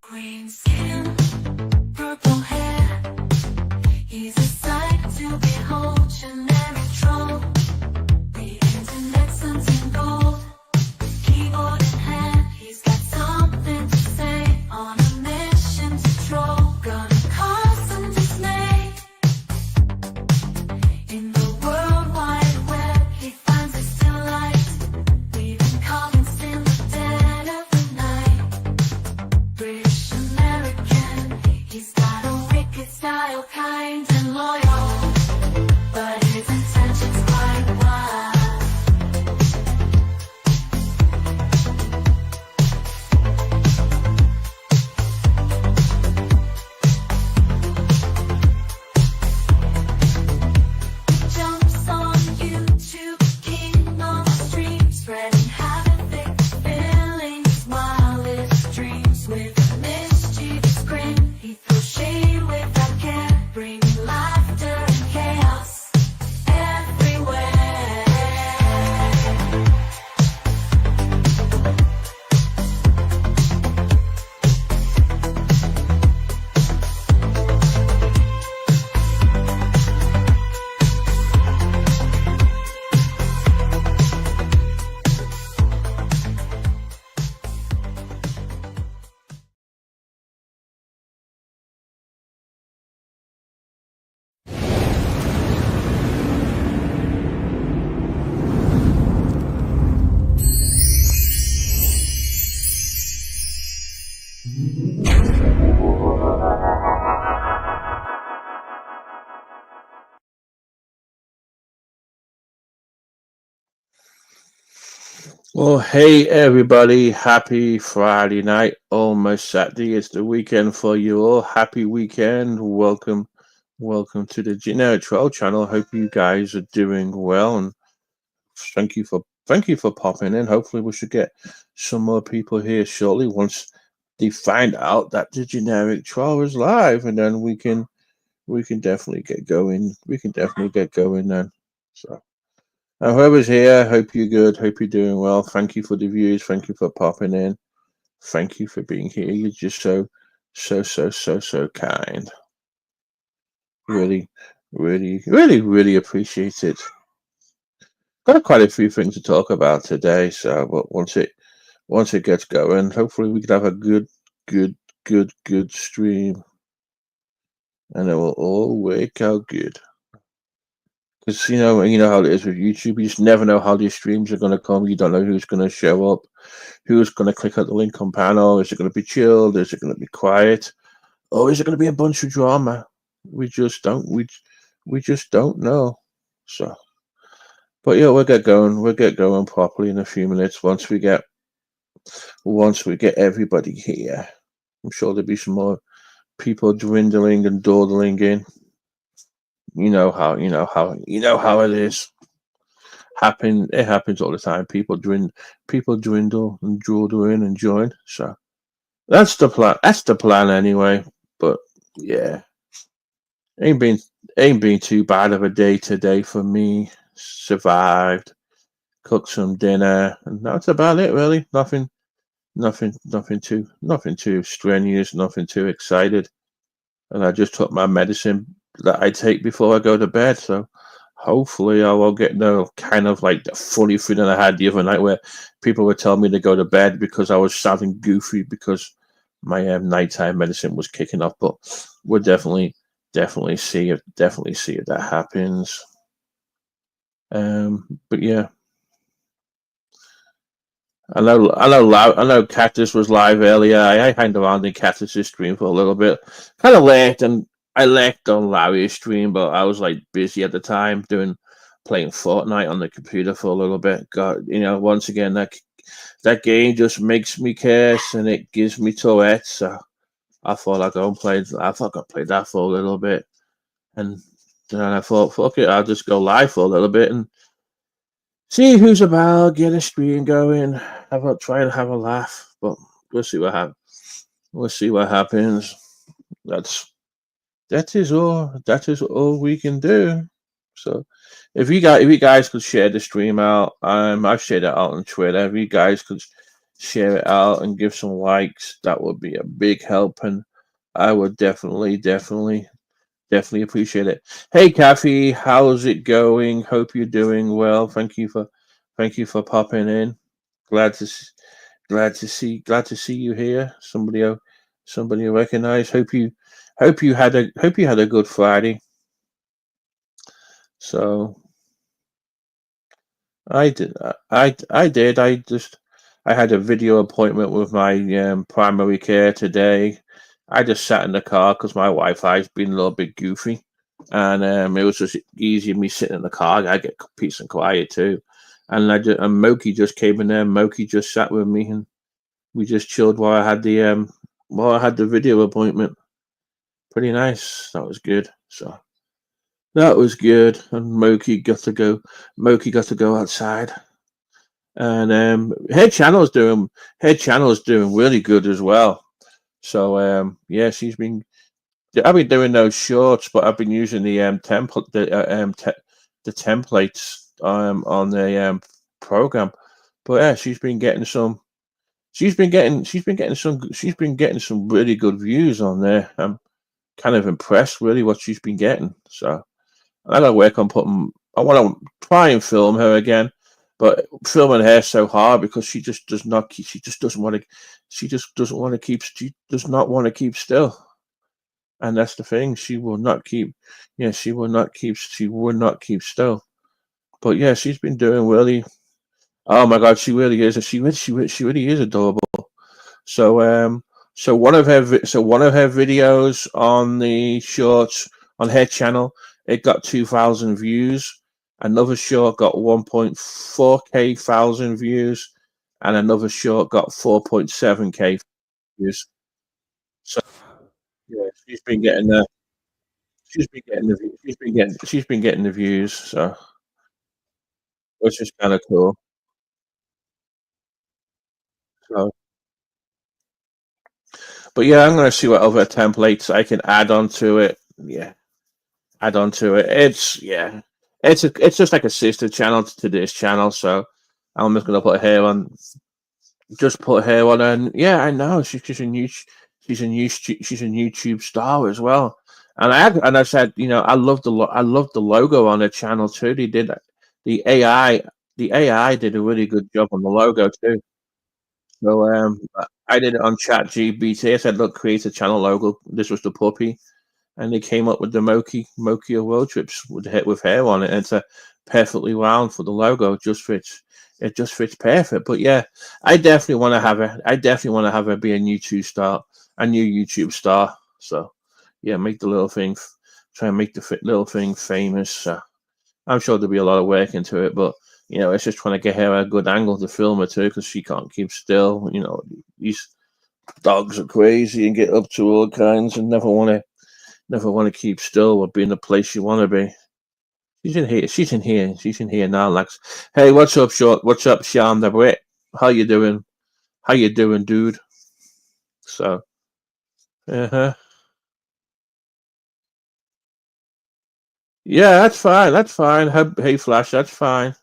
Green skin, purple hair, he's a sight to behold, generic troll. The internet suns in gold, keyboard in hand, he's got something to say, on a mission to troll, gonna cause some dismay. In the world wide web, he finds his delight, leaving comments in the dead of the night. British American, he's got a wicked style, kind and loyal, but his intentions quite wild. Jumps on YouTube, keen on the stream, spreading havoc, filling his wildest dreams with a mischievous grin. He throws shade without care, bringing laughter and chaos everywhere. Well, hey everybody, happy Friday night, almost Saturday. It's the weekend for you all. Happy weekend. Welcome to the Generic Troll channel. Hope you guys are doing well, and thank you for popping in. Hopefully we should get some more people here shortly once they find out that the Generic Troll is live, and then we can definitely get going. We can definitely get going then. So whoever's here, hope you're good, hope you're doing well. Thank you for the views, thank you for popping in, thank you for being here. You're just so kind. Really appreciate it. Got quite a few things to talk about today, so but once it gets going, hopefully we can have a good stream, and it will all work out good. Because you know how it is with YouTube. You just never know how these streams are going to come. You don't know who's going to show up, who's going to click at the link on panel. Is it going to be chilled? Is it going to be quiet? Or is it going to be a bunch of drama? We just don't. We just don't know. So, but yeah, we'll get going. We'll get going properly in a few minutes once we get everybody here. I'm sure there'll be some more people dwindling and dawdling in. You know how it is. It happens all the time. People dwindle and dawdle in and join. So that's the plan. That's the plan anyway. But yeah, ain't been too bad of a day today for me. Survived, cooked some dinner, and that's about it really. Nothing too strenuous, nothing too excited. And I just took my medicine that I take before I go to bed, so hopefully I will get no kind of like the funny feeling I had the other night where people were telling me to go to bed because I was sounding goofy because my nighttime medicine was kicking off. But we'll definitely see if that happens. But yeah, I know Cactus was live earlier. I hanged around in Cactus's stream for a little bit, kind of late, and I left on Larry's stream, but I was like busy at the time playing Fortnite on the computer for a little bit. God, once again that game just makes me curse and it gives me Tourette's. So I thought I'd go and play. I thought I'd play that for a little bit, and then I thought, fuck it, I'll just go live for a little bit and see who's about, get a stream going, try and have a laugh. But we'll see what happens. We'll see what happens. That is all we can do. So if you guys could share the stream out, I've shared it out on Twitter. If you guys could share it out and give some likes, that would be a big help, and I would definitely appreciate it. Hey Kathy, how's it going? Hope you're doing well. Thank you for popping in. Glad to glad to see you here. Somebody I recognize. Hope you had a good Friday. So I did. I did. I had a video appointment with my primary care today. I just sat in the car because my Wi-Fi's been a little bit goofy, and it was just easy me sitting in the car. I get peace and quiet too, and Moki just came in there. Moki just sat with me, and we just chilled while I had the video appointment. Pretty nice. That was good. So that was good, and Moki got to go outside. And Head Channel's doing really good as well. So yeah, I've been doing those shorts, but I've been using the the templates on the program. But yeah, she's been getting some really good views on there. I'm kind of impressed really what she's been getting. So I gotta work on putting. I want to try and film her again, but filming her so hard because she just does not keep. She just doesn't want to. She just doesn't want to keep. She does not want to keep still, and that's the thing. She will not keep. Yeah, she will not keep. She will not keep still. But yeah, she's been doing really. Oh my God, she really is. She really is adorable. So one of her videos on the shorts on her channel, it got 2,000 views. Another short got 1.4k thousand views, and another short got 4.7k views. So yeah, she's been getting the views. So which is kind of cool. So, but yeah, I'm gonna see what other templates I can add onto it. Yeah, add on to it. It's just like a sister channel to this channel. So I'm just gonna put her on, and yeah, I know she's a YouTube star as well. And I said, I love the logo on the channel too. They did the AI the AI did a really good job on the logo too. So I did it on Chat GBT. I said, look, create a channel logo. This was the puppy, and they came up with the Mokia World Trips with hair on it, and it's a perfectly round for the logo. It just fits perfect. But yeah, I definitely want to have her. I definitely want to have her be a new YouTube star. So yeah, make the little thing, try and make the little thing famous. I'm sure there'll be a lot of work into it, but it's just trying to get her a good angle to film her too, because she can't keep still. These dogs are crazy and get up to all kinds and never want to keep still or be in the place you want to be. She's in here. She's in here now, Lex. Hey, what's up, short? What's up, Sean the Brit? How you doing? How you doing, dude? So, uh-huh. Yeah, that's fine. That's fine. Hey, Flash, that's fine.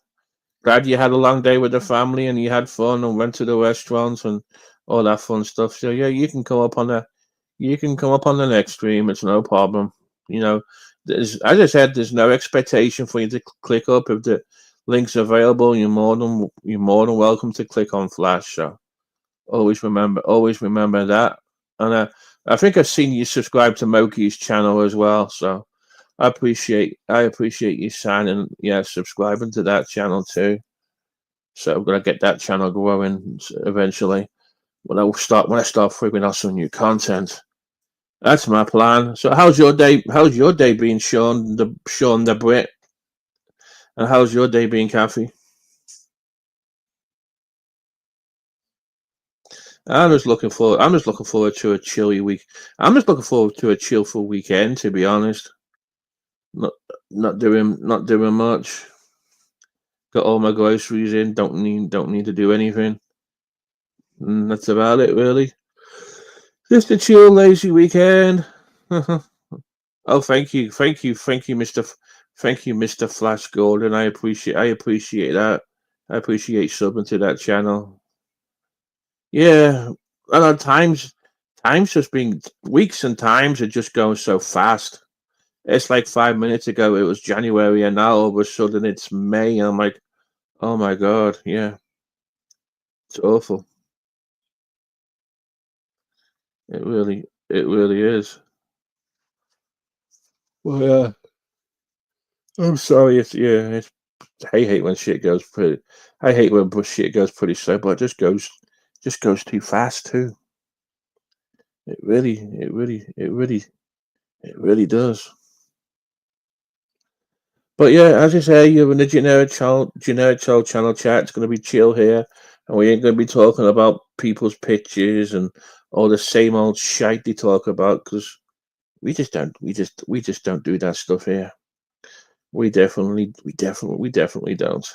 Glad you had a long day with the family and you had fun and went to the restaurants and all that fun stuff. So yeah, you can come up on the next stream. It's no problem. As I said, there's no expectation for you to click up. If the link's available, you're more than welcome to click on Flash. So always remember that. And I think I've seen you subscribe to Moki's channel as well. So I appreciate you signing, subscribing to that channel too. So I'm gonna get that channel growing eventually when I start figuring out some new content. That's my plan. So how's your day? How's your day being, Sean the Brit? And how's your day being, Kathy? I'm just looking forward. I'm just looking forward to a chilly week. I'm just looking forward to a chillful weekend. To be honest, not not doing much. Got all my groceries in. Don't need to do anything. And that's about it, really. Just a chill, lazy weekend. Oh, thank you, Mister Flash Golden. I appreciate that. I appreciate subbing to that channel. Yeah, I know times just been weeks and times are just going so fast. It's like 5 minutes ago it was January, and now all of a sudden it's May. And I'm like, oh my god, yeah, it's awful. It really is. Well, yeah, I'm sorry. I hate when shit goes pretty. I hate when shit goes pretty slow, but it just goes too fast too. It really does. But yeah, as I say, you're in the generic child channel chat. It's going to be chill here, and we ain't going to be talking about people's pictures and all the same old shite they talk about because we just don't do that stuff here. We definitely don't.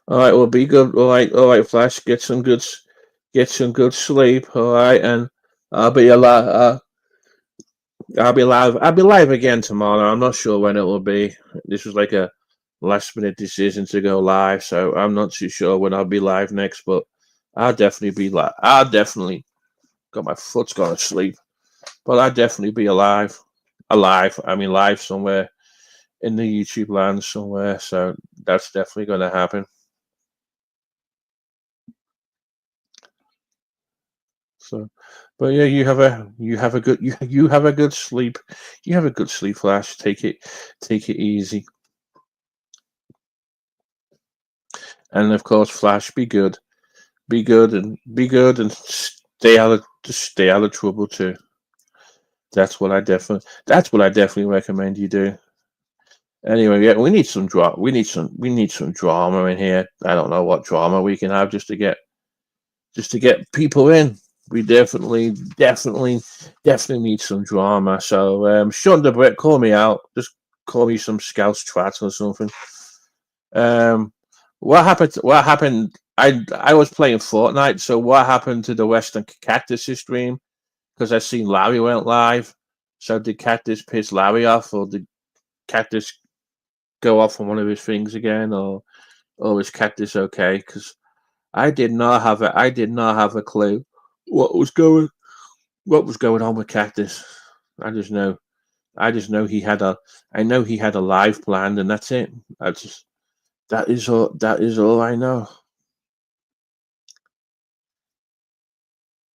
All right, well, be good. All right, Flash. Get some good sleep. All right, and I'll be alive. I'll be live. I'll be live again tomorrow. I'm not sure when it will be. This was like a last minute decision to go live, so I'm not too sure when I'll be live next. But I'll definitely be live. I'll definitely got my foot's gone to sleep, but I'll definitely be alive. Alive. I mean, live somewhere in the YouTube land somewhere. So that's definitely going to happen. So, but yeah, you have a good sleep. You have a good sleep, Flash. Take it easy, and of course, Flash, be good and stay out of trouble too. That's what I definitely recommend you do. Anyway, yeah, we need some drama in here. I don't know what drama we can have just to get people in. We definitely need some drama. So, Sean Brett, call me out. Just call me some scouse twat or something. What happened? What happened? I was playing Fortnite. So what happened to the Western Cactus stream? Because I seen Larry went live. So did Cactus piss Larry off, or did Cactus go off on one of his things again, or is Cactus okay? Because I did not have a clue what was going what was going on with Cactus. I just know I know he had a live planned, and that's it. That is all I know.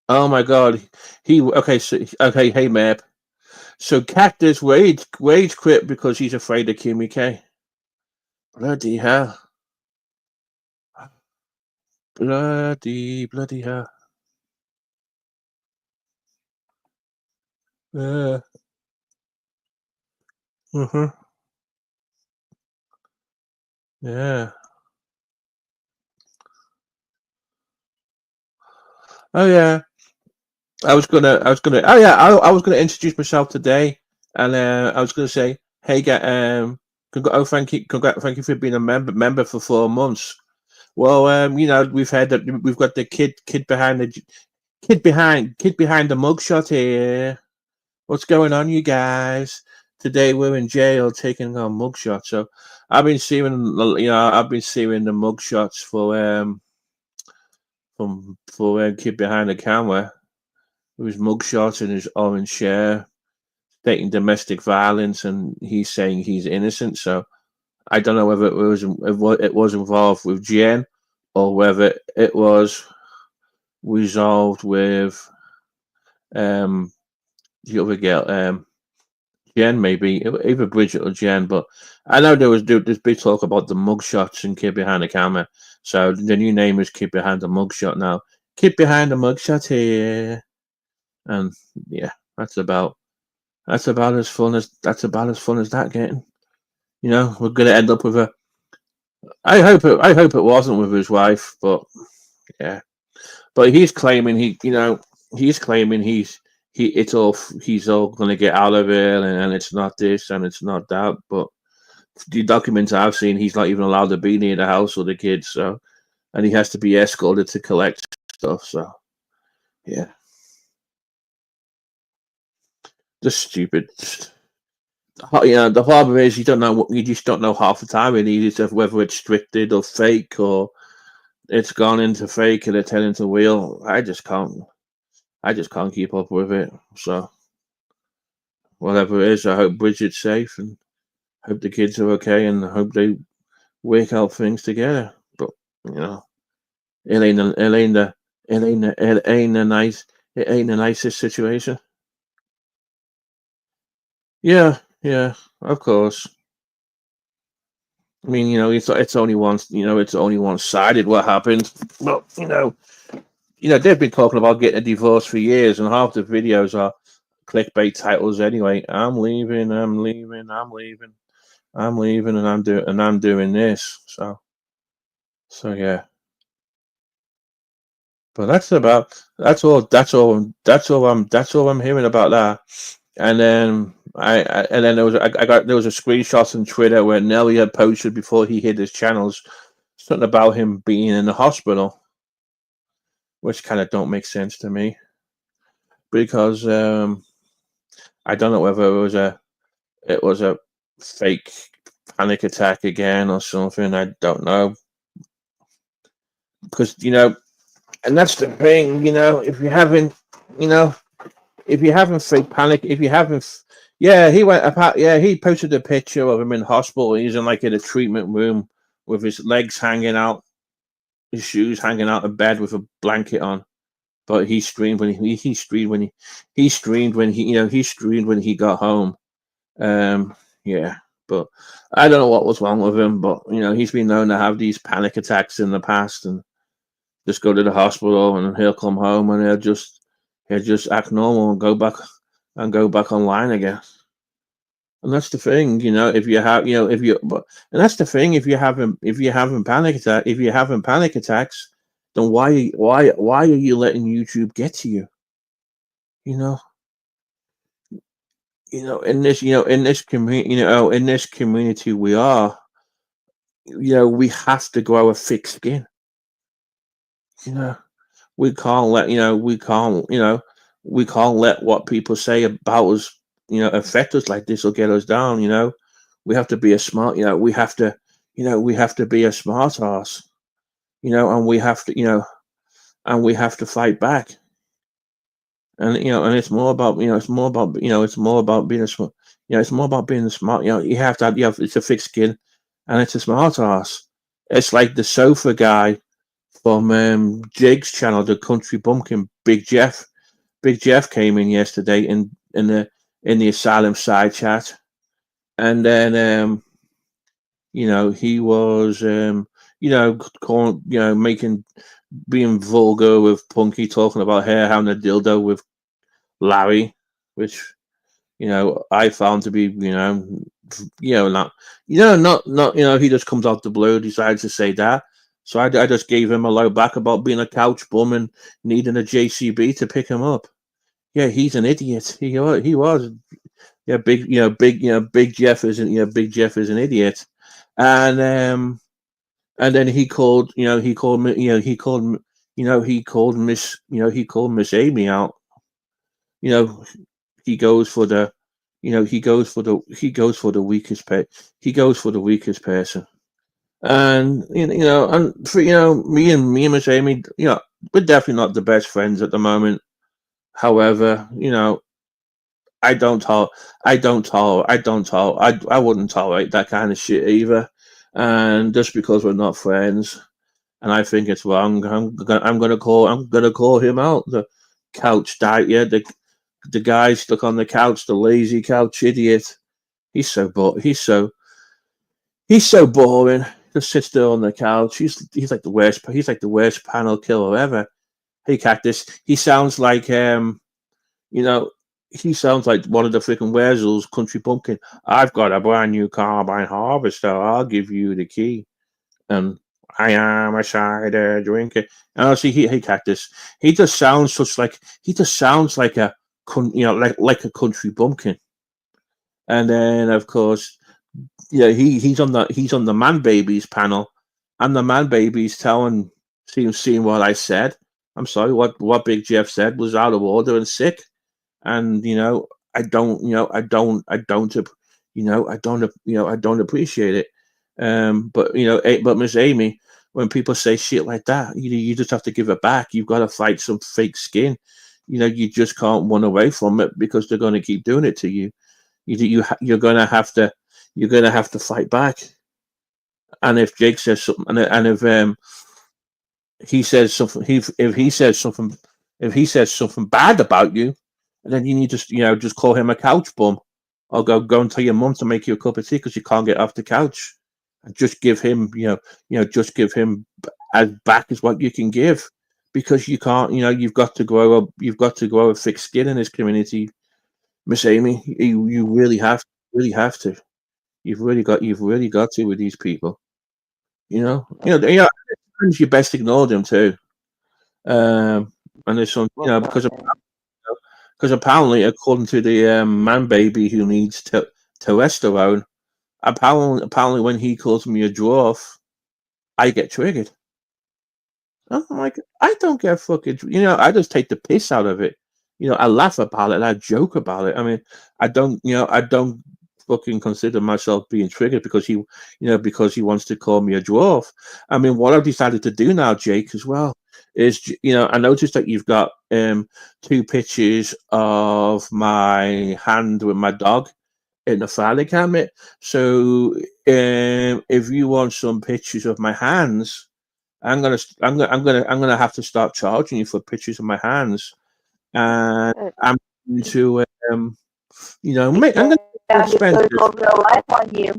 Oh my god. Hey Map. So Cactus rage quit because he's afraid of Kimmy K. Bloody hell. Bloody hell. Yeah. Mhm. Yeah. Oh yeah. Oh yeah, I was gonna introduce myself today, and I was gonna say, hey, thank you for being a member for 4 months. Well, we've had that we've got the kid behind the mugshot here. What's going on, you guys? Today we're in jail taking our mugshot. So I've been seeing the mugshots for kid behind the camera with his mugshot and his orange hair, stating domestic violence, and he's saying he's innocent. So I don't know whether it was involved with Jen or whether it was resolved with um the other girl, Jen, maybe either Bridget or Jen. But I know there's big talk about the mugshots and kid behind the camera. So the new name is Kid Behind the Mugshot now. Kid Behind the Mugshot here, and yeah, that's about as fun as that getting. We're gonna end up with a. I hope it wasn't with his wife, but Yeah. But he's claiming he's claiming he's all going to get out of it, and it's not this and it's not that. But the documents I've seen, he's not even allowed to be near the house or the kids. So, and he has to be escorted to collect stuff. So, yeah, just stupid. The problem is you just don't know half the time. Whether it's scripted or fake or it's gone into fake and it's heading into real. I just can't keep up with it. So whatever it is, I hope Bridget's safe and hope the kids are okay and I hope they work out things together. But you know, it ain't a, it ain't a, it ain't the nicest situation. Yeah, yeah, of course. I mean, it's only it's only one sided what happened. Well, they've been talking about getting a divorce for years, and half the videos are clickbait titles anyway. I'm leaving, I'm leaving, I'm leaving, I'm leaving, and I'm doing this. So yeah. But that's all I'm hearing about that. And then there was a screenshot on Twitter where Nelly had posted before he hid his channels something about him being in the hospital, which kind of don't make sense to me because I don't know whether it was a fake panic attack again or something. I don't know because and that's the thing. If you're having you know if you're having fake panic, if you haven't, yeah, he went apart. Yeah, he posted a picture of him in hospital. He's in a treatment room with his legs hanging out, his shoes hanging out of bed with a blanket on. But he streamed when he streamed when he streamed when he streamed when he got home. Yeah, but I don't know what was wrong with him. But he's been known to have these panic attacks in the past and just go to the hospital and he'll come home and he'll just act normal and go back online again. And that's the thing, if you have, if you, but, and that's the thing, if you're having if you're having panic attacks, then why are you letting YouTube get to you? You know, in this community, in this community we are, we have to grow a thick skin. You know, we can't let, we can't let what people say about us, affect us like this or get us down. We have to be a smart, we have to be a smart ass, and we have to fight back. And it's more about, it's more about being a smart, it's more about being smart. It's a thick skin, and it's a smart ass. It's like the sofa guy from Jake's channel, the Country Bumpkin, Big Jeff. Big Jeff came in yesterday in the asylum side chat, and then he was calling, making being vulgar with Punky, talking about her having a dildo with Larry, which I found to be not not he just comes out the blue, decides to say that. So I just gave him a low back about being a couch bum and needing a JCB to pick him up. Yeah, he's an idiot. He was. Yeah, Big Jeff isn't. Big Jeff is an idiot, and then he called me, he called Miss Amy out. You know, he goes for the, he goes for the weakest he goes for the weakest person, and and for me and Miss Amy, we're definitely not the best friends at the moment. However, I don't tol I wouldn't tolerate that kind of shit either. And just because we're not friends, and I think it's wrong, I'm gonna call him out. The couch diet, yeah, the guy stuck on the couch, the lazy couch idiot. He's so boring. Just sits there on the couch. He's like the worst. He's like the worst panel killer ever. Hey, Cactus. You know, he sounds like one of the freaking Weasels, Country Pumpkin. I've got a brand new carbine harvester. I'll give you the key. And I am a cider drinker. And honestly, he cactus. He just sounds such like he just sounds like a like a country bumpkin. And then of course, yeah, he's on the man babies panel, and the man babies telling seeing what I said. I'm sorry, what Big Jeff said was out of order and sick, and I don't appreciate it. But but Miss Amy, when people say shit like that, you just have to give it back. You've got to fight some fake skin. You just can't run away from it because they're going to keep doing it to you. You're gonna have to fight back. And if Jake says something, and if he says something, if he says something, if he says something bad about you, then you need to just call him a couch bum, or go and tell your mum to make you a cup of tea because you can't get off the couch, and just give him just give him as back as what you can give, because you can't you've got to grow up, you've got to grow a thick skin in this community, Miss Amy. You really have to. You've really got to with these people. Sometimes you best ignore them too. And there's some, because apparently, according to the man baby who needs testosterone, apparently when he calls me a dwarf, I get triggered. I'm like, I don't get fucking, I just take the piss out of it. I laugh about it, I joke about it. I mean, I don't fucking consider myself being triggered because he wants to call me a dwarf. I mean, what I've decided to do now, Jake, as well, is, I noticed that you've got two pictures of my hand with my dog in the filing cabinet. So, if you want some pictures of my hands, I'm gonna have to start charging you for pictures of my hands, and I'm going to I'm gonna It's expensive. gonna go real life on you.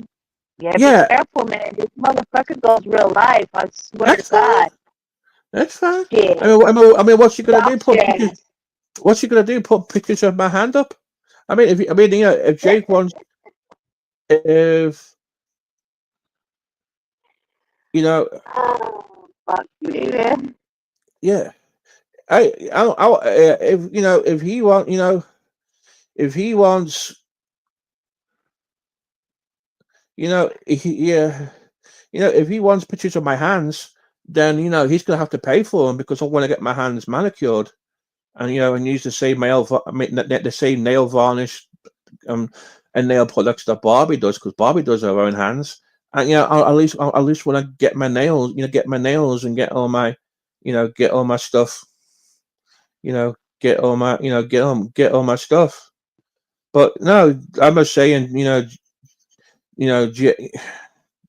Yeah, be Yeah, careful, man. This motherfucker goes real life. I swear that's to fine. God. That's fine. Shit. I mean, what's she gonna do? Stop sharing. What's she gonna do? Put pictures of my hand up? I mean, if Jake wants, if you know, Oh, fuck me, man. yeah, if if he want, if he wants, yeah, if he wants pictures of my hands, then he's gonna have to pay for them, because I want to get my hands manicured, and and use the same the same nail varnish um and nail products that Barbie does, because Barbie does her own hands. And at least when I get my nails, and get all my, get all my stuff, get all my, get all my stuff. But no, I must say, and you know, Je-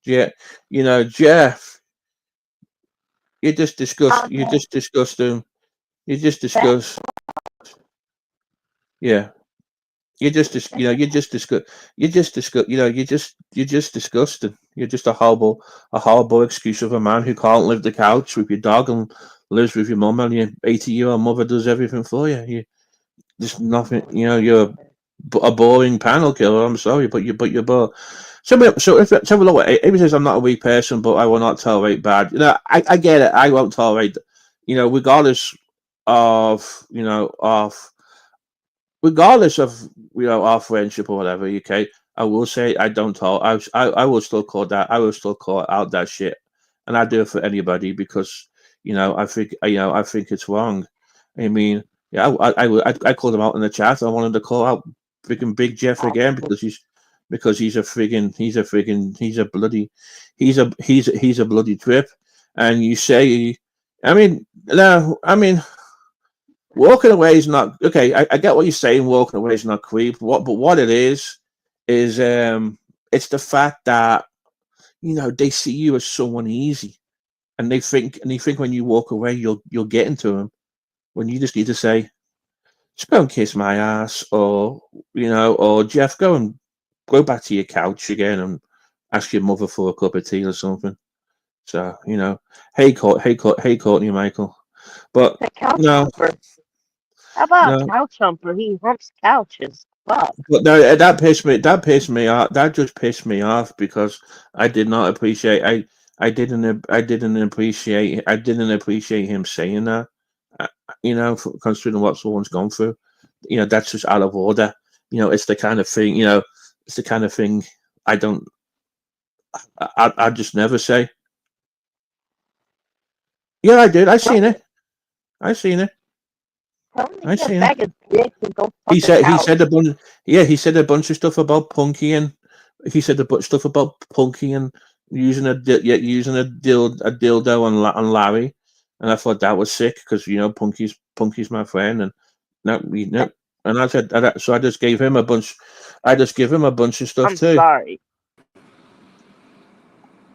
Jeff, you Okay. just disgust him. You just disgust, yeah. You just, you just disgust, you're just disgusting. You're just a horrible excuse of a man who can't leave the couch with your dog and lives with your mum, and your 80-year-old mother does everything for you. You just nothing. You're a boring panel killer. I'm sorry, but you're bored. So look, Amy says I'm not a weak person, but I will not tolerate bad. I get it. I won't tolerate. Regardless of our friendship or whatever. Okay, I will say I don't talk. I will still call that. I will still call out that shit, and I do it for anybody, because I think it's wrong. I mean, yeah, I called him out in the chat. I wanted to call out freaking Big Jeff again, because he's a bloody trip. And you say, I mean, no, I mean, walking away is not okay. I get what you're saying. Walking away is not creep. But what it is it's the fact that they see you as someone easy, and they think when you walk away, you'll get into them, when you just need to say, just go and kiss my ass, or Jeff, go back to your couch again and ask your mother for a cup of tea or something. So hey Courtney Michael, but The couch no, humper. How about no. couch humper? He humps couches. Fuck. But no, that pissed me. That pissed me off. That just pissed me off, because I did not appreciate. I didn't appreciate him saying that. uh, considering what someone's gone through, that's just out of order. It's the kind of thing. It's the kind of thing I don't. I just never say. Yeah, I did. I Tell seen him, it. I seen it. tell him to I get seen it. back his dick and go He fuck his said house. a bunch. Yeah, he said a bunch of stuff about Punky, and he said a bunch of stuff about Punky and using a dildo on Larry, and I thought that was sick because Punky's my friend, and no, and I said so I just gave him a bunch. I just give him a bunch of stuff I'm too. sorry.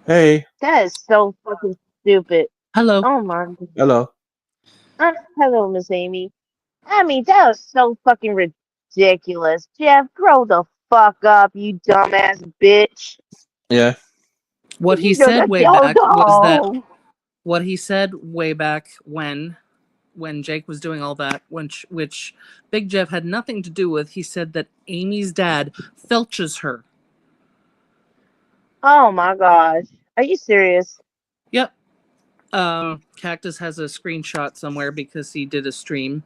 Hey, That is so fucking stupid. Hello. Oh my god. hello. Hello, Miss Amy. I mean, that was so fucking ridiculous. Jeff, grow the fuck up, you dumbass bitch. Yeah. What he You know said that way back was that dildo. what he said way back when Jake was doing all that, which Big Jeff had nothing to do with. He said that Amy's dad felches her. Oh my gosh. Are you serious? Yep. Cactus has a screenshot somewhere because he did a stream.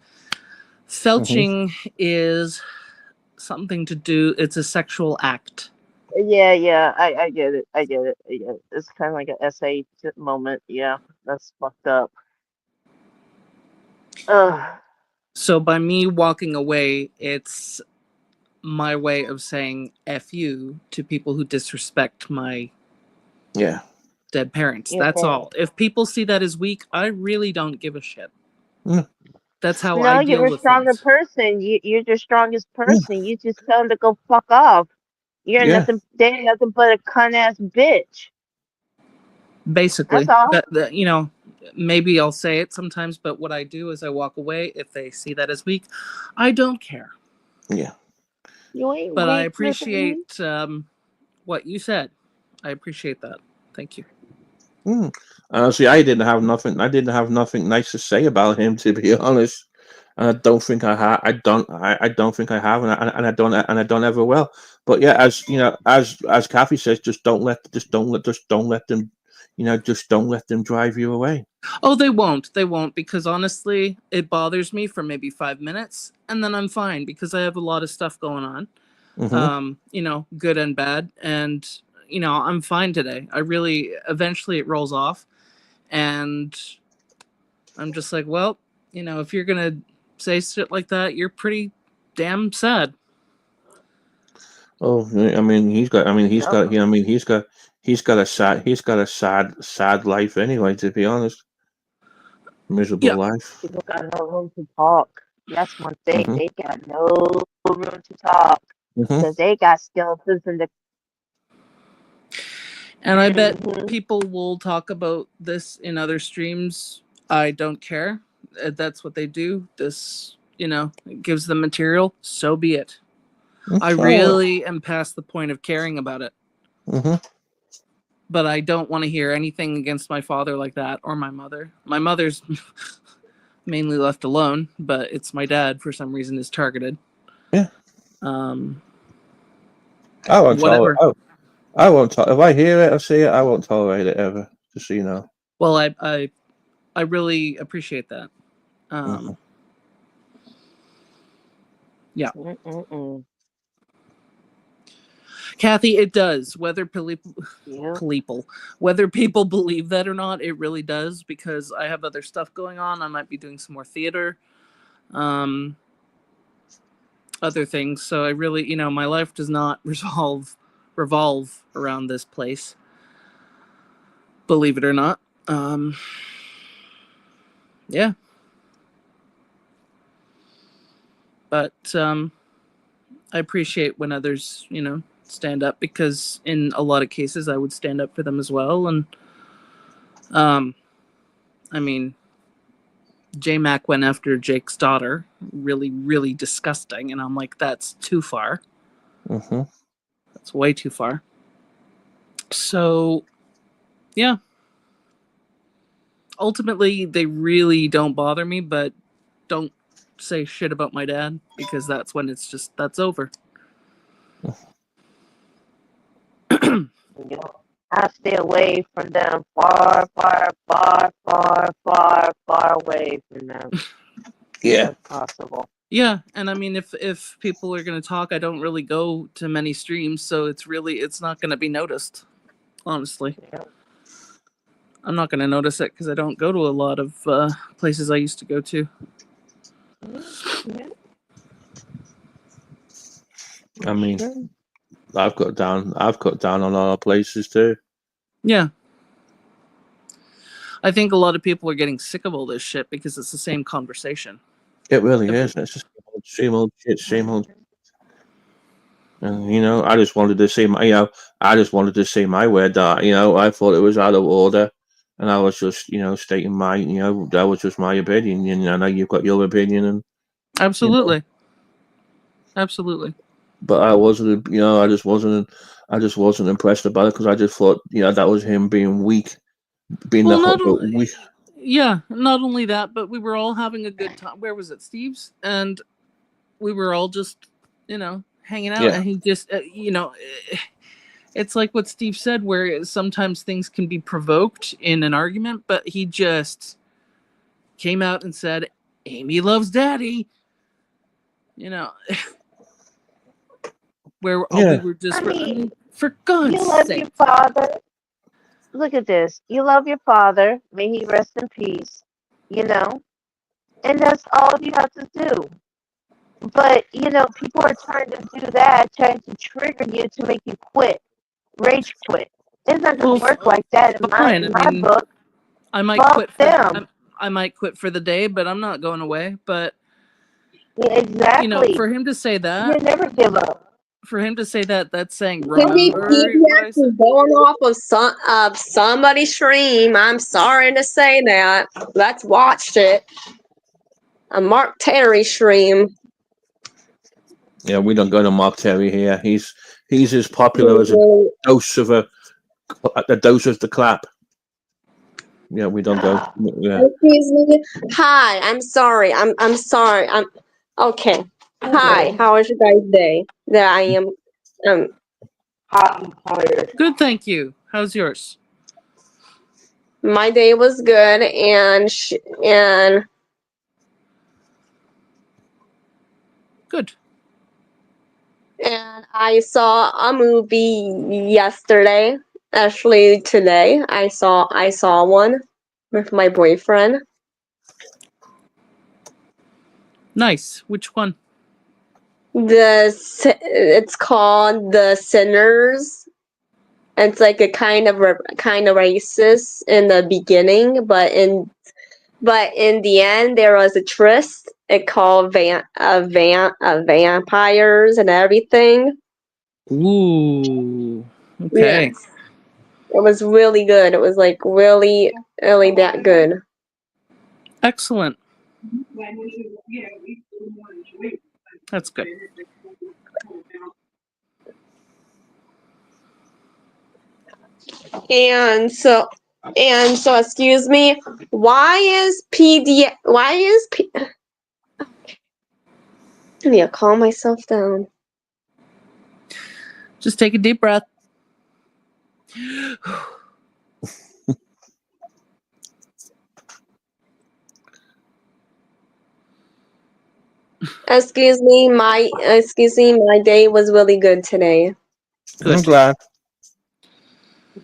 Felching is something to do. It's a sexual act. Yeah, I get it. I get it. I get it. It's kind of like an essay moment. Yeah, that's fucked up. Ugh. So by me walking away, it's my way of saying F you to people who disrespect my Yeah. dead parents. Your That's parents. all. If people see that as weak, I really don't give a shit. Mm. That's how I No, deal you're a with stronger things. person. You're the strongest Mm. person. You just tell them to go fuck off. You're Yeah. nothing. They ain't nothing but a cunt ass bitch. That's Basically, all. maybe I'll say it sometimes, but what I do is I walk away. If they see that as weak, I don't care. Yeah. You ain't But I weak, Miss Amy. appreciate what you said. I appreciate that. Thank you. Mm. Honestly, I didn't have nothing. I didn't have nothing nice to say about him, to be honest. And I don't think I have. I don't think I have, and I don't ever will. But yeah, as you know, as Kathy says, just don't let them, just don't let them drive you away. Oh, they won't. They won't because honestly, it bothers me for maybe 5 minutes, and then I'm fine because I have a lot of stuff going on. Good and bad, and I'm fine today. I really eventually it rolls off, and I'm just like, well, if you're gonna say shit like that, you're pretty damn sad. Oh, I mean, he's got. I mean, he's Yep. got. I mean, he's got a sad. He's got a sad life anyway. To be honest, miserable Yeah. life. People got no room to talk. That's one thing. Hmm. They got no room to talk Hmm. because they got skeletons in the. And I bet Mhm. people will talk about this in other streams. I don't care. That's what they do. This, it gives them material. So be it. I It's all right. really am past the point of caring about it. Hmm. But I don't want to hear anything against my father like that or my mother. My mother's mainly left alone, but it's my dad for some reason is targeted. Yeah. Um, I won't tolerate. whatever. Oh, I won't. If I hear it or see it, I won't tolerate it ever. Just so you know. Well, I really appreciate that. Hmm. Yeah. Mm-mm-mm. Kathy, it does. Yep. Whether people believe that or not, it really does because I have other stuff going on. I might be doing some more theater, other things. So I really, my life does not revolve around this place. Believe it or not. Yeah. But I appreciate when others, stand up because in a lot of cases I would stand up for them as well. And I mean, J Mac went after Jake's daughter, really, really disgusting, and I'm like, that's too far. Hmm. That's way too far. So, yeah. Ultimately, they really don't bother me, but don't say shit about my dad because that's when that's over. Yep. I stay away from them, far, far, far, far, far, far away from them, Yeah. if possible. Yeah, and I mean, if people are gonna talk, I don't really go to many streams, so it's not gonna be noticed. Honestly, Yeah. I'm not gonna notice it because I don't go to a lot of places I used to go to. Yeah. I mean, Sure. I've cut down on a lot of places too. Yeah, I think a lot of people are getting sick of all this shit because it's the same conversation. It really is. It's just same old shit, same old. And I just wanted to say my word that I thought it was out of order, and I was just stating my that was just my opinion. And I know you've got your opinion, and Absolutely, absolutely. but I wasn't. I just wasn't impressed about it because I just thought that was him being weak, being Well, the weak. yeah, not only that, but we were all having a good time. Where was it, Steve's? And we were all just, hanging out, Yeah. and he just, it's like what Steve said, where sometimes things can be provoked in an argument, but he just came out and said, Amy loves daddy, where we were just, I mean, for God's you love sake. your father. Look at this. You love your father. May he rest in peace. And that's all you have to do. But, people are trying to do that, trying to trigger you to make you quit, rage quit. It's not going to work like that in fine. my book. I might Fuck quit them. I might quit for the day, but I'm not going away. But Yeah, exactly. for him to say You that, never give up. for him to say that, that's saying Can be remember what I said. going off of somebody's stream. I'm sorry to say that. Let's watch it. A Mark Terry stream. Yeah, we don't go to Mark Terry here. He's as popular as a dose of the clap. Yeah, we don't go. Yeah. Excuse me. Hi, I'm sorry. I'm sorry. I'm okay. Hi, how was your guys' day? That I am Hot and tired. Good, thank you. How's yours? my day was good and Good. and I saw a movie yesterday. Actually, today I saw one with my boyfriend. Nice. Which one? It's called The Sinners. It's like a kind of racist in the beginning, but in the end there was a twist. It called vampires and everything. Ooh. Okay. Yes. It was really good. It was like really, really that good. Excellent. That's good. And so, excuse me, I need to calm myself down. Just take a deep breath. Excuse me, my day was really good today. Good. I'm glad.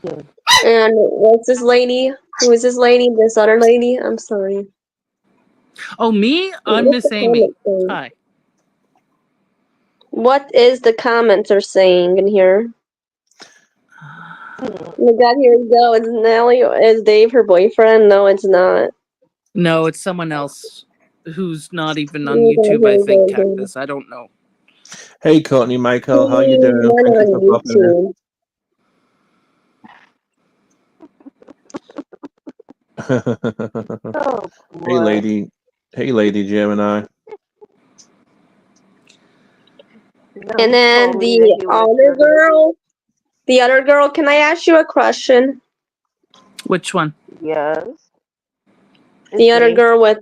Good. And what's this lady? Who is this lady? This other lady? I'm sorry. Oh, me? I'm What's Miss the Amy. comment saying? Hi. What is the comments are saying in here? Oh my God, here we go. Is Nelly? Is Dave her boyfriend? No, it's not. No, it's someone else who's not even on Here we go, YouTube, here I we think, go, here we go. Cactus. I don't know. Hey, Courtney Michael, how you doing? One Thank you on for popping in. YouTube. Oh, Hey, boy. lady. Hey, lady Gemini. No, And he then told me that he was the other girl, can I ask you a question? Which one? Yes. The It's other me. girl with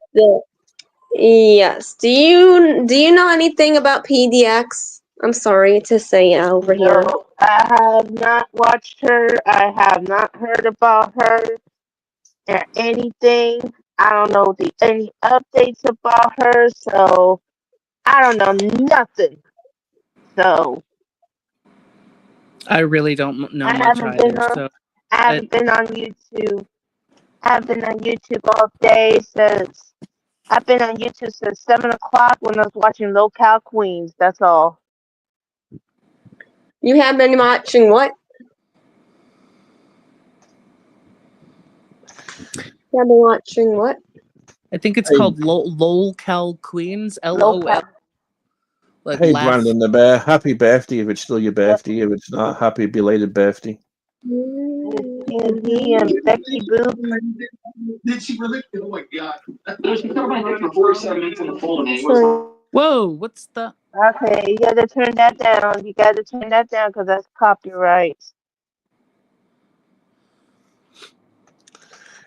yes. Do you know anything about PDX? I'm sorry to say over here. No, I have not watched her. I have not heard about her or anything. I don't know any updates about her, so I don't know nothing. So I really don't know I much haven't been either. on. So I I, haven't been on YouTube. I've been on YouTube all day since. I've been on YouTube since 7 o'clock when I was watching Locale Queens. That's all. You have been watching what? You have been watching what? I think it's Hey, called Lolcal Queens, LOL, Locale. like hey, laugh. Brandon the Bear. Happy birthday if it's still your birthday. If it's not, happy belated birthday. Me and Becky Boop. Did she really? Oh my god. She threw my name for 47 minutes in the folder. Whoa, what's the? Okay, you gotta turn that down. You gotta turn that down because that's copyright.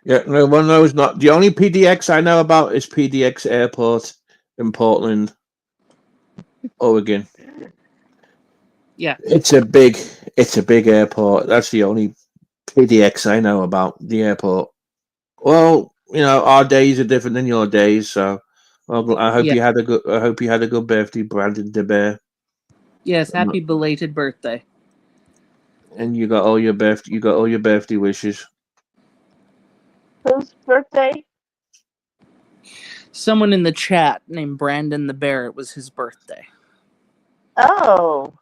Yeah, no one knows. Not the only PDX I know about is PDX Airport in Portland, Oregon. Yeah. It's a big airport. That's the only PDX I know about the airport. Well, our days are different than your days, so I hope Yeah. you had a good birthday, Brandon the Bear. Yes, happy belated birthday. And you got all your birthday wishes. Whose birthday? Someone in the chat named Brandon the Bear. It was his birthday. Oh,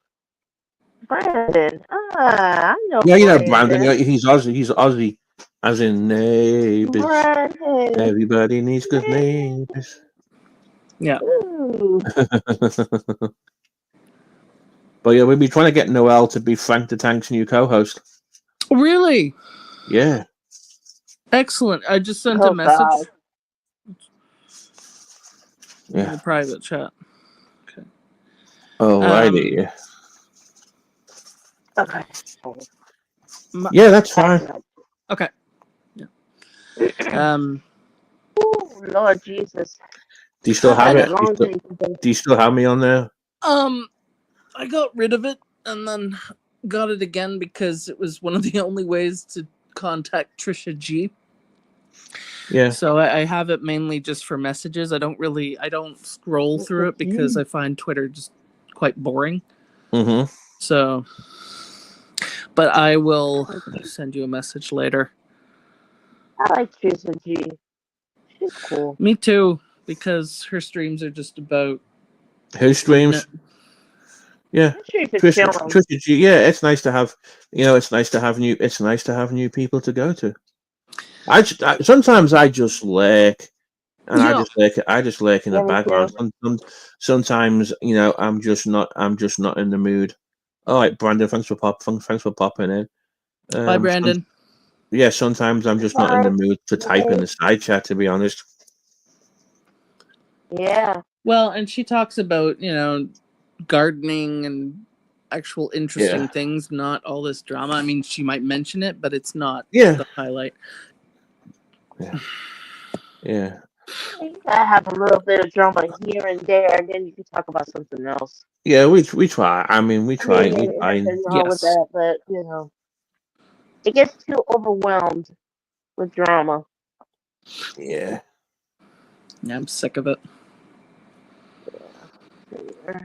Brandon. I know Yeah, Brandon. Brandon. He's Aussie. He's Aussie, as in neighbors. Brandon. Everybody needs good neighbors. Yeah. Ooh. But yeah, we'll be trying to get Noel to be Frank the Tank's new co-host. Really? Yeah. Excellent. I just sent Oh, a message God. in the private chat. Okay. Alrighty. Okay. Yeah, that's fine. Okay. Yeah. Oh, Lord Jesus. Do you still I have had it? a long day today. Do you still have me on there? I got rid of it and then got it again because it was one of the only ways to contact Trisha G. Yeah. So I have it mainly just for messages. I don't scroll through it because I find Twitter just quite boring. Mm-hmm. So, but I will send you a message later. I like Trisha G. She's cool. Me too, because her streams are just about Who streams? Yeah, Trisha G. Yeah, it's nice to have. It's nice to have new people to go to. Sometimes I just lurk, and Yeah. I just lurk in the background. Sometimes I'm just not in the mood. All right, Brandon, thanks for popping in. Bye, Brandon. Yeah, sometimes I'm just not in the mood to type in the side chat, to be honest. Yeah. Well, and she talks about, gardening and actual interesting things, not all this drama. I mean, she might mention it, but it's not the highlight. Yeah. Yeah. You gotta have a little bit of drama here and there, and then you can talk about something else. Yeah, we try. I mean, we try. Nothing wrong with that, but it gets too overwhelmed with drama. Yeah. Yeah, I'm sick of it. Yeah.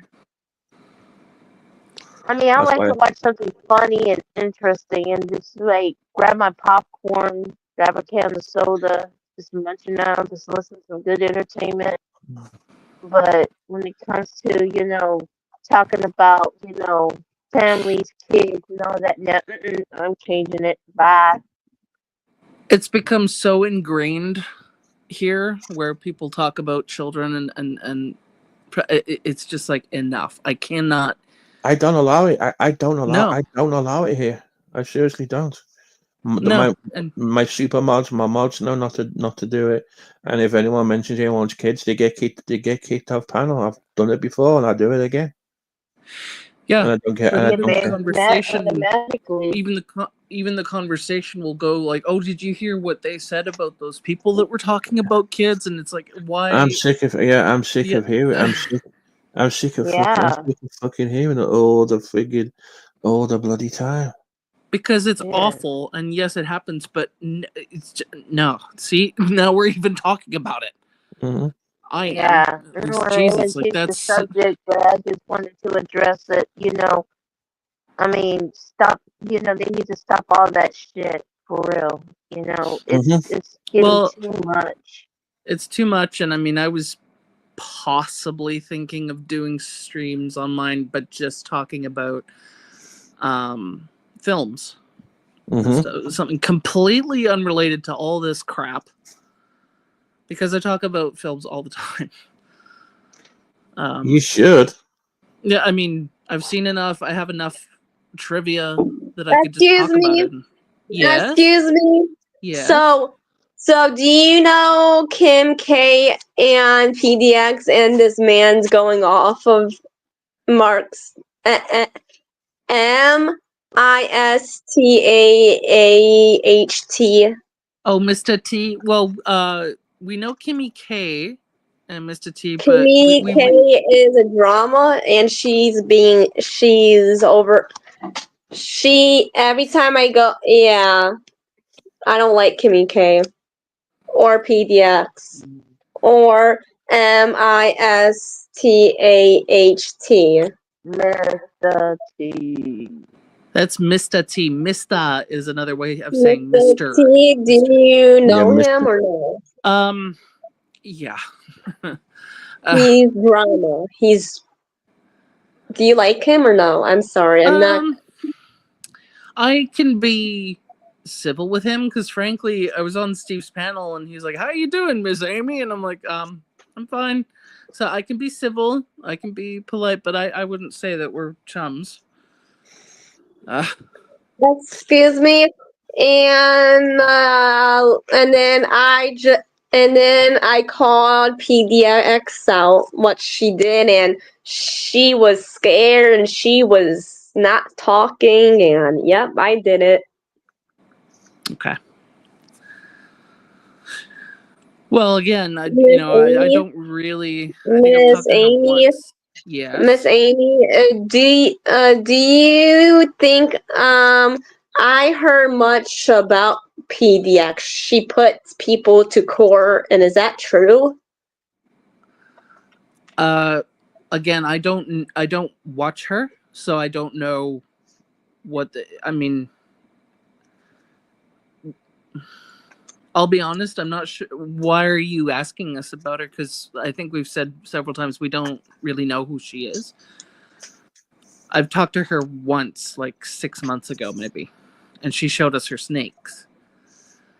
I mean, I like to watch something funny and interesting, and just grab my popcorn, grab a can of soda, just munching out, just listen to some good entertainment. But when it comes to talking about families, kids, and all that, no, I'm changing it. Bye. It's become so ingrained here, where people talk about children and it's just like enough. I cannot. I don't allow it. I don't allow. No. I don't allow it here. I seriously don't. My super mods, my mods know not to do it. And if anyone mentions he wants kids, they get kicked off panel. I've done it before, and I do it again. Yeah, and I don't care. Even the conversation will go like, "Oh, did you hear what they said about those people that were talking about kids?" And it's like, why? I'm sick of hearing. I'm sick of fucking hearing all the friggin' all the bloody time. Because it's Yeah. awful, and yes, it happens, but no. See, now we're even talking about it. Mm-hmm. I am. Yeah, I don't want to Jesus, even like change the that's subject, but I just wanted to address it. I mean, stop. They need to stop all that shit for real. It's getting Well, too much. it's too much, and I mean, I was possibly thinking of doing streams on mine, but just talking about films. Mm-hmm. Something completely unrelated to all this crap, because I talk about films all the time. You should. Yeah, I mean, I've seen enough. I have enough trivia that I could just Excuse talk about me. it. Yes. Excuse me. Yes. So do you know Kim K and PDX and this man's going off of Mark's MistaahT? Oh, Mr. T. Well, we know Kimmy K and Mr. T, but Kimmy K is a drama, and she's over. Every time I go, yeah, I don't like Kimmy K or PDX or MistaahT. Mr. T. that's Mr. T. Mr. is another way of saying Mr. Mr. T, do you know Yeah, him or no? Yeah. He's drama. Do you like him or no? I'm sorry, I'm not. I can be civil with him because, frankly, I was on Steve's panel and he's like, "How you doing, Miss Amy?" And I'm like, "I'm fine." So I can be civil, I can be polite, but I wouldn't say that we're chums. Excuse me, and then I called PDX out what she did, and she was scared and she was not talking, and yep, I did it. Okay. Well, again, I Miss don't really. I think I've Miss talked to her Amy, once. Yes. Miss Amy, do you think I heard much about PDX? She puts people to court, and is that true? Again, I don't watch her, so I don't know what I mean. I'll be honest, I'm not sure. Why are you asking us about her? Because I think we've said several times we don't really know who she is. I've talked to her once, like 6 months ago, maybe, and she showed us her snakes.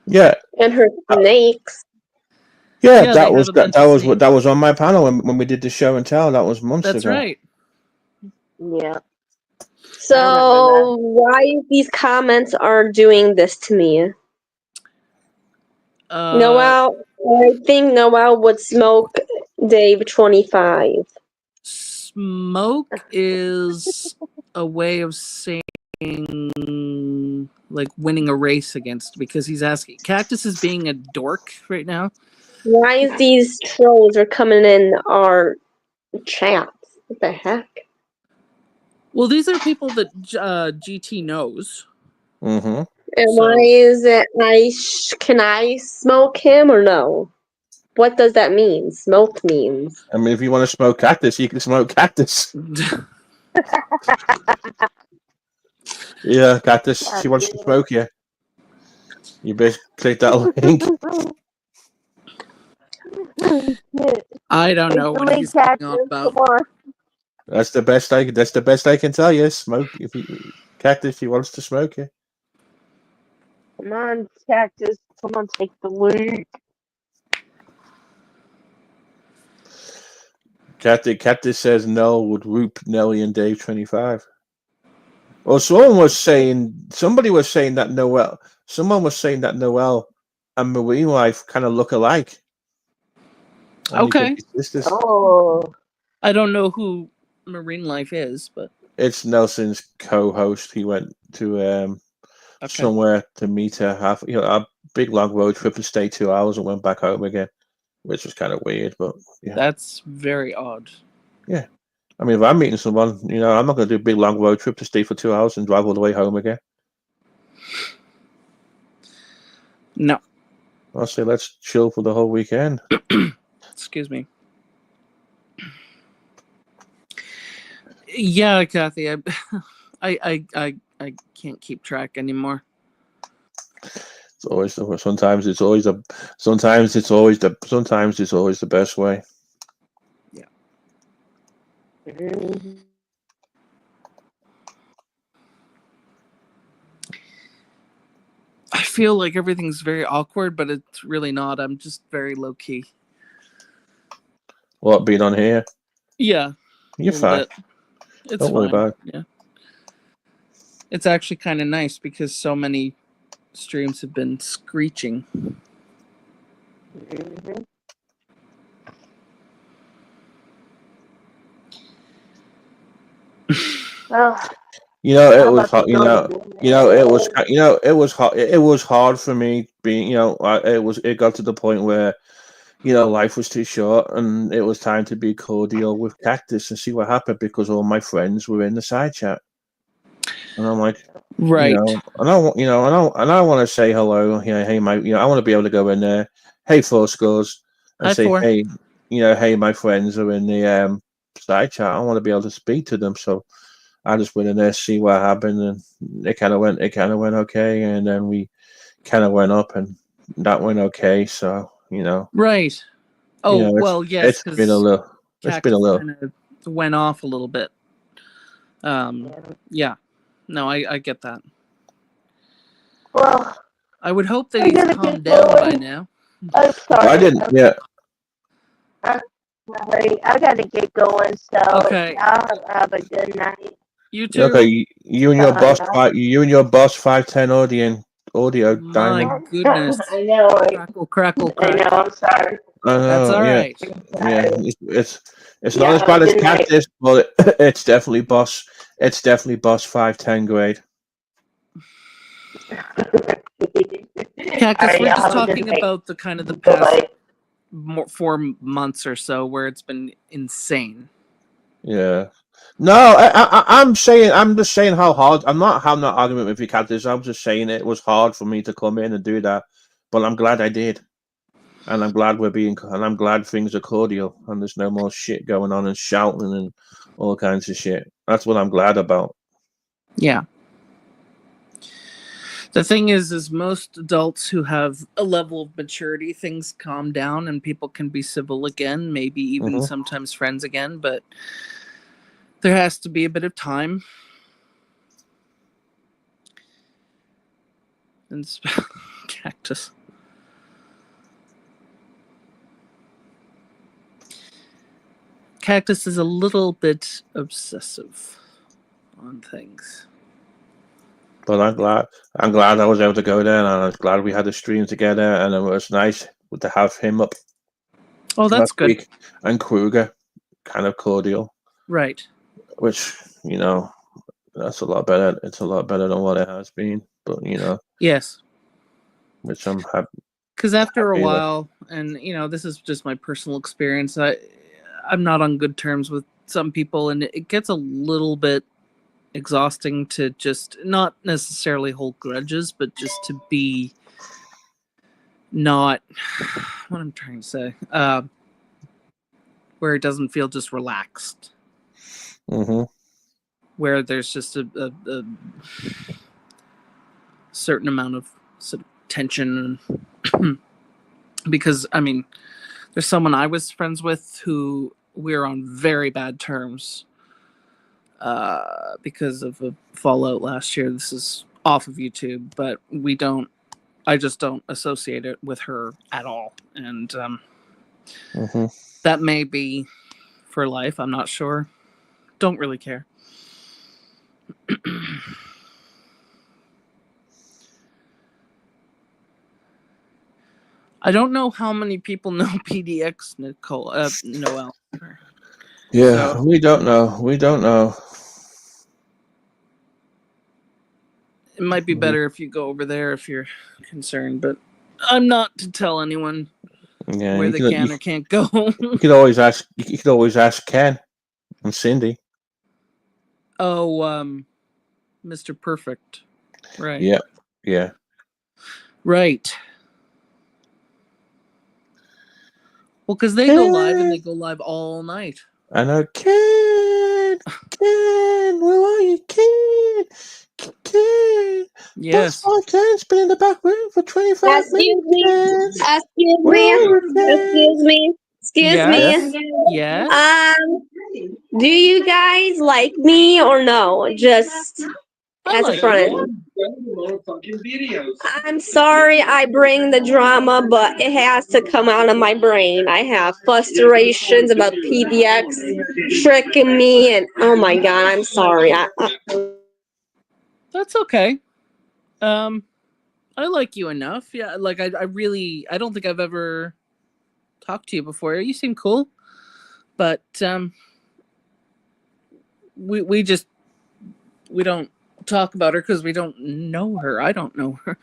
Yeah. And her snakes. Yeah, that was on my panel when we did the show and tell. That was months ago. That's right. Yeah. So why these comments are doing this to me? Noel, I think Noel would smoke Dave 25. Smoke is a way of saying like winning a race against, because he's asking. Cactus is being a dork right now. Why is these trolls are coming in our chats? What the heck? Well, these are people that GT knows. Mm-hmm. And why is it can I smoke him or no? What does that mean? Smoke means. I mean, if you want to smoke Cactus, you can smoke Cactus. Yeah, Cactus. She wants to smoke you. You best click that link. I don't know what he's going on about. That's the best I can tell you. Smoke if you Cactus. She wants to smoke you. Come on, Cactus. Come on, take the lead. Cactus says no would whoop Nelly and Dave 25. Well, somebody was saying that Noel and Marine Life kind of look alike. Okay. Oh. I don't know who Marine Life is, but it's Nelson's co-host. He went to somewhere to meet her, a big long road trip and stayed 2 hours and went back home again, which was kind of weird, but yeah. That's very odd. Yeah. I mean, if I'm meeting someone, you know, I'm not going to do a big long road trip to stay for 2 hours and drive all the way home again. No. I'll say let's chill for the whole weekend. Excuse me. Yeah, Kathy, I can't keep track anymore. It's always sometimes it's always the best way. Yeah. I feel like everything's very awkward, but it's really not. I'm just very low key. What, being on here? Yeah. You're fine. It's Don't worry fine. about it. Yeah. It's actually kind of nice because so many streams have been screeching. Well, You know, it how was about hard. You know, it was hard. It was hard for me being. You know, it got to the point where, you know, life was too short, and it was time to be cordial with Cactus and see what happened because all my friends were in the side chat, and I'm like, Right. you know, and I want to say hello. You know, hey, I want to be able to go in there. Hey, Four Scores, and Hi, say, Four. hey, you know, hey, my friends are in the side chat. I want to be able to speak to them, so I just went in there, see what happened, and it kind of went okay, and then we kind of went up, and that went okay. So, you know, Right. Oh, you know, well, yes, it's been a because little, Cactus kind of went off a little bit. Yeah. No, I get that. Well, I would hope that I he's gotta calmed get down by going. now. I'm sorry. I didn't, yeah. I'm sorry. I gotta get going. So Okay. y'all have a good night. You too. Okay, you and your boss, you and your boss 510 audio My diamond. goodness. I know. Crackle, crackle, I know. crackle. I'm sorry. I know, That's all yeah, right. yeah. It's Yeah, not as have bad a as good night. Cactus, but it's definitely boss. It's definitely boss 510 grade. Cactus, Alright, we're y'all just have a good talking night. about the kind of the past Bye-bye. 4 months or so where it's been insane. Yeah. No, I'm just saying how hard. I'm not having that argument with you, Cactus. I'm just saying it was hard for me to come in and do that, but I'm glad I did, and I'm glad things are cordial and there's no more shit going on and shouting and all kinds of shit. That's what I'm glad about. Yeah. The thing is most adults who have a level of maturity, things calm down and people can be civil again, maybe even sometimes friends again, but there has to be a bit of time. And Cactus. Cactus is a little bit obsessive on things. But I'm glad I was able to go there, and I was glad we had the stream together, and it was nice to have him up. Oh, that's good. Week. And Kruger, kind of cordial. Right. Which, you know, that's a lot better. It's a lot better than what it has been. But, you know. Yes. Which I'm happy. Because after a while, and, you know, this is just my personal experience, I'm not on good terms with some people, and it gets a little bit exhausting to just not necessarily hold grudges, but just to be not what I'm trying to say, where it doesn't feel just relaxed, where there's just a certain amount of sort of tension. Because I mean, there's someone I was friends with who we're on very bad terms because of a fallout last year. This is off of YouTube, but I just don't associate it with her at all. And that may be for life. I'm not sure. Don't really care. I don't know how many people know PDX, Noel. Yeah, so, we don't know. We don't know. It might be better if you go over there if you're concerned, but I'm not to tell anyone where they can or can't go. You could always ask. You could always ask Ken. And Cindy. Oh, Mr. Perfect. Right. Yeah. Yeah. Right. Well, because they go live and they go live all night. I know. Ken, where are you, Ken? Yes. That's my Ken's been in the back room for 25 Excuse me. minutes. Excuse Where me. are you, Ken? Excuse me. Excuse Yes. me. Yes. Do you guys like me or no? Just I as a like friend. I'm sorry I bring the drama, but it has to come out of my brain. I have frustrations about PDX tricking me, and oh my god, I'm sorry. That's okay. I like you enough. Yeah, like I really, I don't think I've ever talked to you before. You seem cool, but we don't talk about her because we don't know her. I don't know her.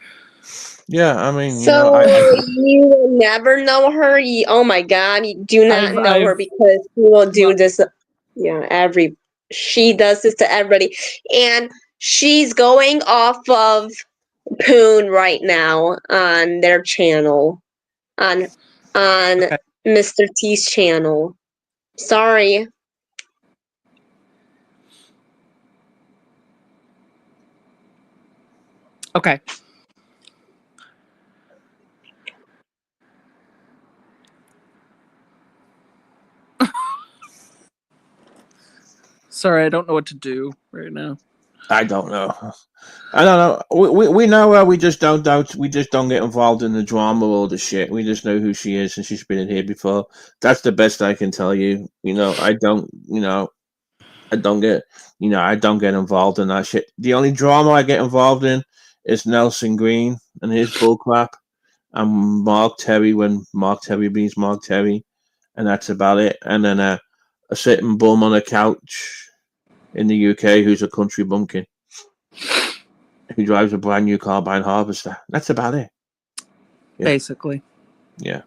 Yeah, I mean, So you will never know her. Oh my god, you do not know her because she will do this. Yeah, she does this to everybody, and she's going off of Poon right now on their channel, on Okay. Mr. T's channel. Sorry. Okay. Sorry, I don't know what to do right now. I don't know. I don't know. We know her. We just don't get involved in the drama or the shit. We just know who she is, and she's been in here before. That's the best I can tell you. I don't. I don't get. I don't get involved in that shit. The only drama I get involved in is Nelson Green and his bullcrap, and Mark Terry when Mark Terry beats Mark Terry, and that's about it. And then a sitting bum on a couch in the UK who's a country bumpkin who drives a brand new carbine harvester. That's about it. Yeah. Basically. Yeah.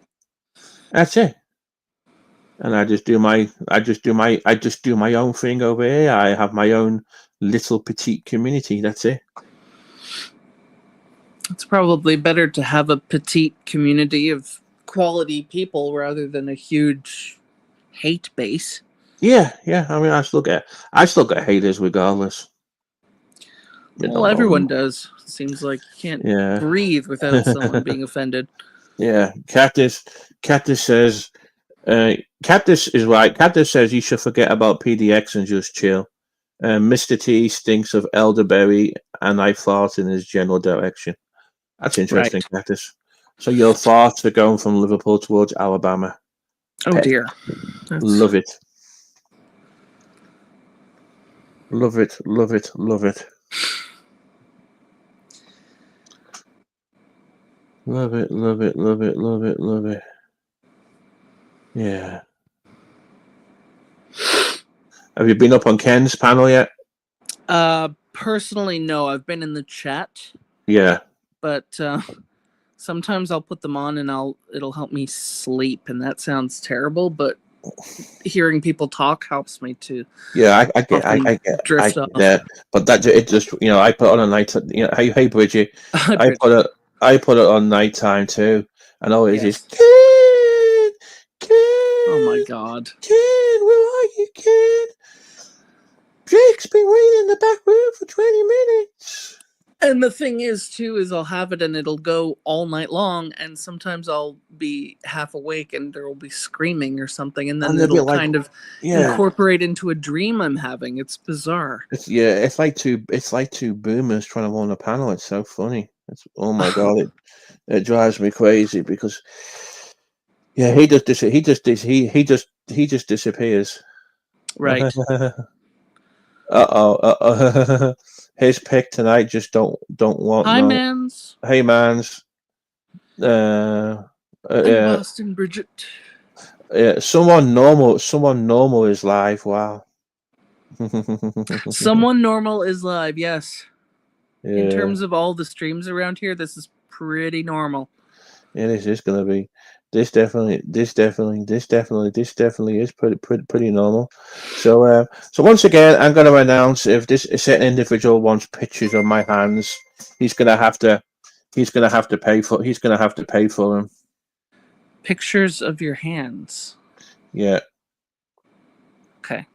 That's it. And I just do my own thing over here. I have my own little petite community. That's it. It's probably better to have a petite community of quality people rather than a huge hate base. Yeah, yeah. I mean, I still get haters regardless. Well, everyone does. Seems like you can't breathe without someone being offended. Yeah, Cactus says, Cactus is right. Cactus says you should forget about PDX and just chill. Mr. T stinks of elderberry, and I fart in his general direction. That's interesting, right. Cactus. So your farts are going from Liverpool towards Alabama. Oh dear. Love it. Love it, love it, love it. Love it, love it, love it, love it, love it. Yeah. Have you been up on Ken's panel yet? Personally, no. I've been in the chat. Yeah. But sometimes I'll put them on and it'll help me sleep, and that sounds terrible, but hearing people talk helps me too. Yeah, I get that. But that it just I put on a night. Hey Bridget, I put it on nighttime too, and always is Ken. Oh my god, Ken, where are you, Ken? Jake's been waiting in the back room for 20 minutes. And the thing is, too, is I'll have it and it'll go all night long, and sometimes I'll be half awake and there will be screaming or something, and then it'll kind of incorporate into a dream I'm having. It's bizarre. It's like two boomers trying to run a panel. It's so funny. Oh my god, it drives me crazy because he just disappears. Right. Uh-oh. His pick tonight just don't want Hi, mans. Hey, mans. Boston Bridget. Yeah, someone normal is live. Wow. Someone normal is live, yes. Yeah. In terms of all the streams around here, this is pretty normal. Yeah, this is gonna be. This definitely is pretty normal. So once again, I'm going to announce if this certain individual wants pictures of my hands, he's going to have to pay for them. Pictures of your hands. Yeah. Okay.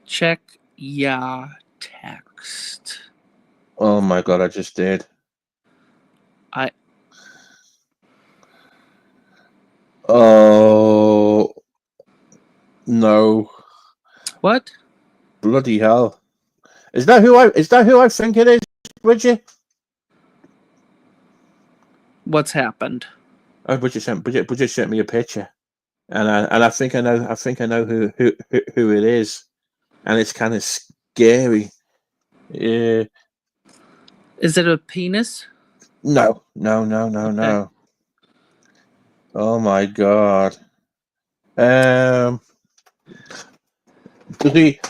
Check ya text. Oh my god, I just did. Oh no! What? Bloody hell! Is that who I think it is, Bridget? What's happened? Oh, Bridget sent me a picture, and I think I know who it is, and it's kind of scary. Yeah. Is it a penis? No. Okay. Oh my god. Does he?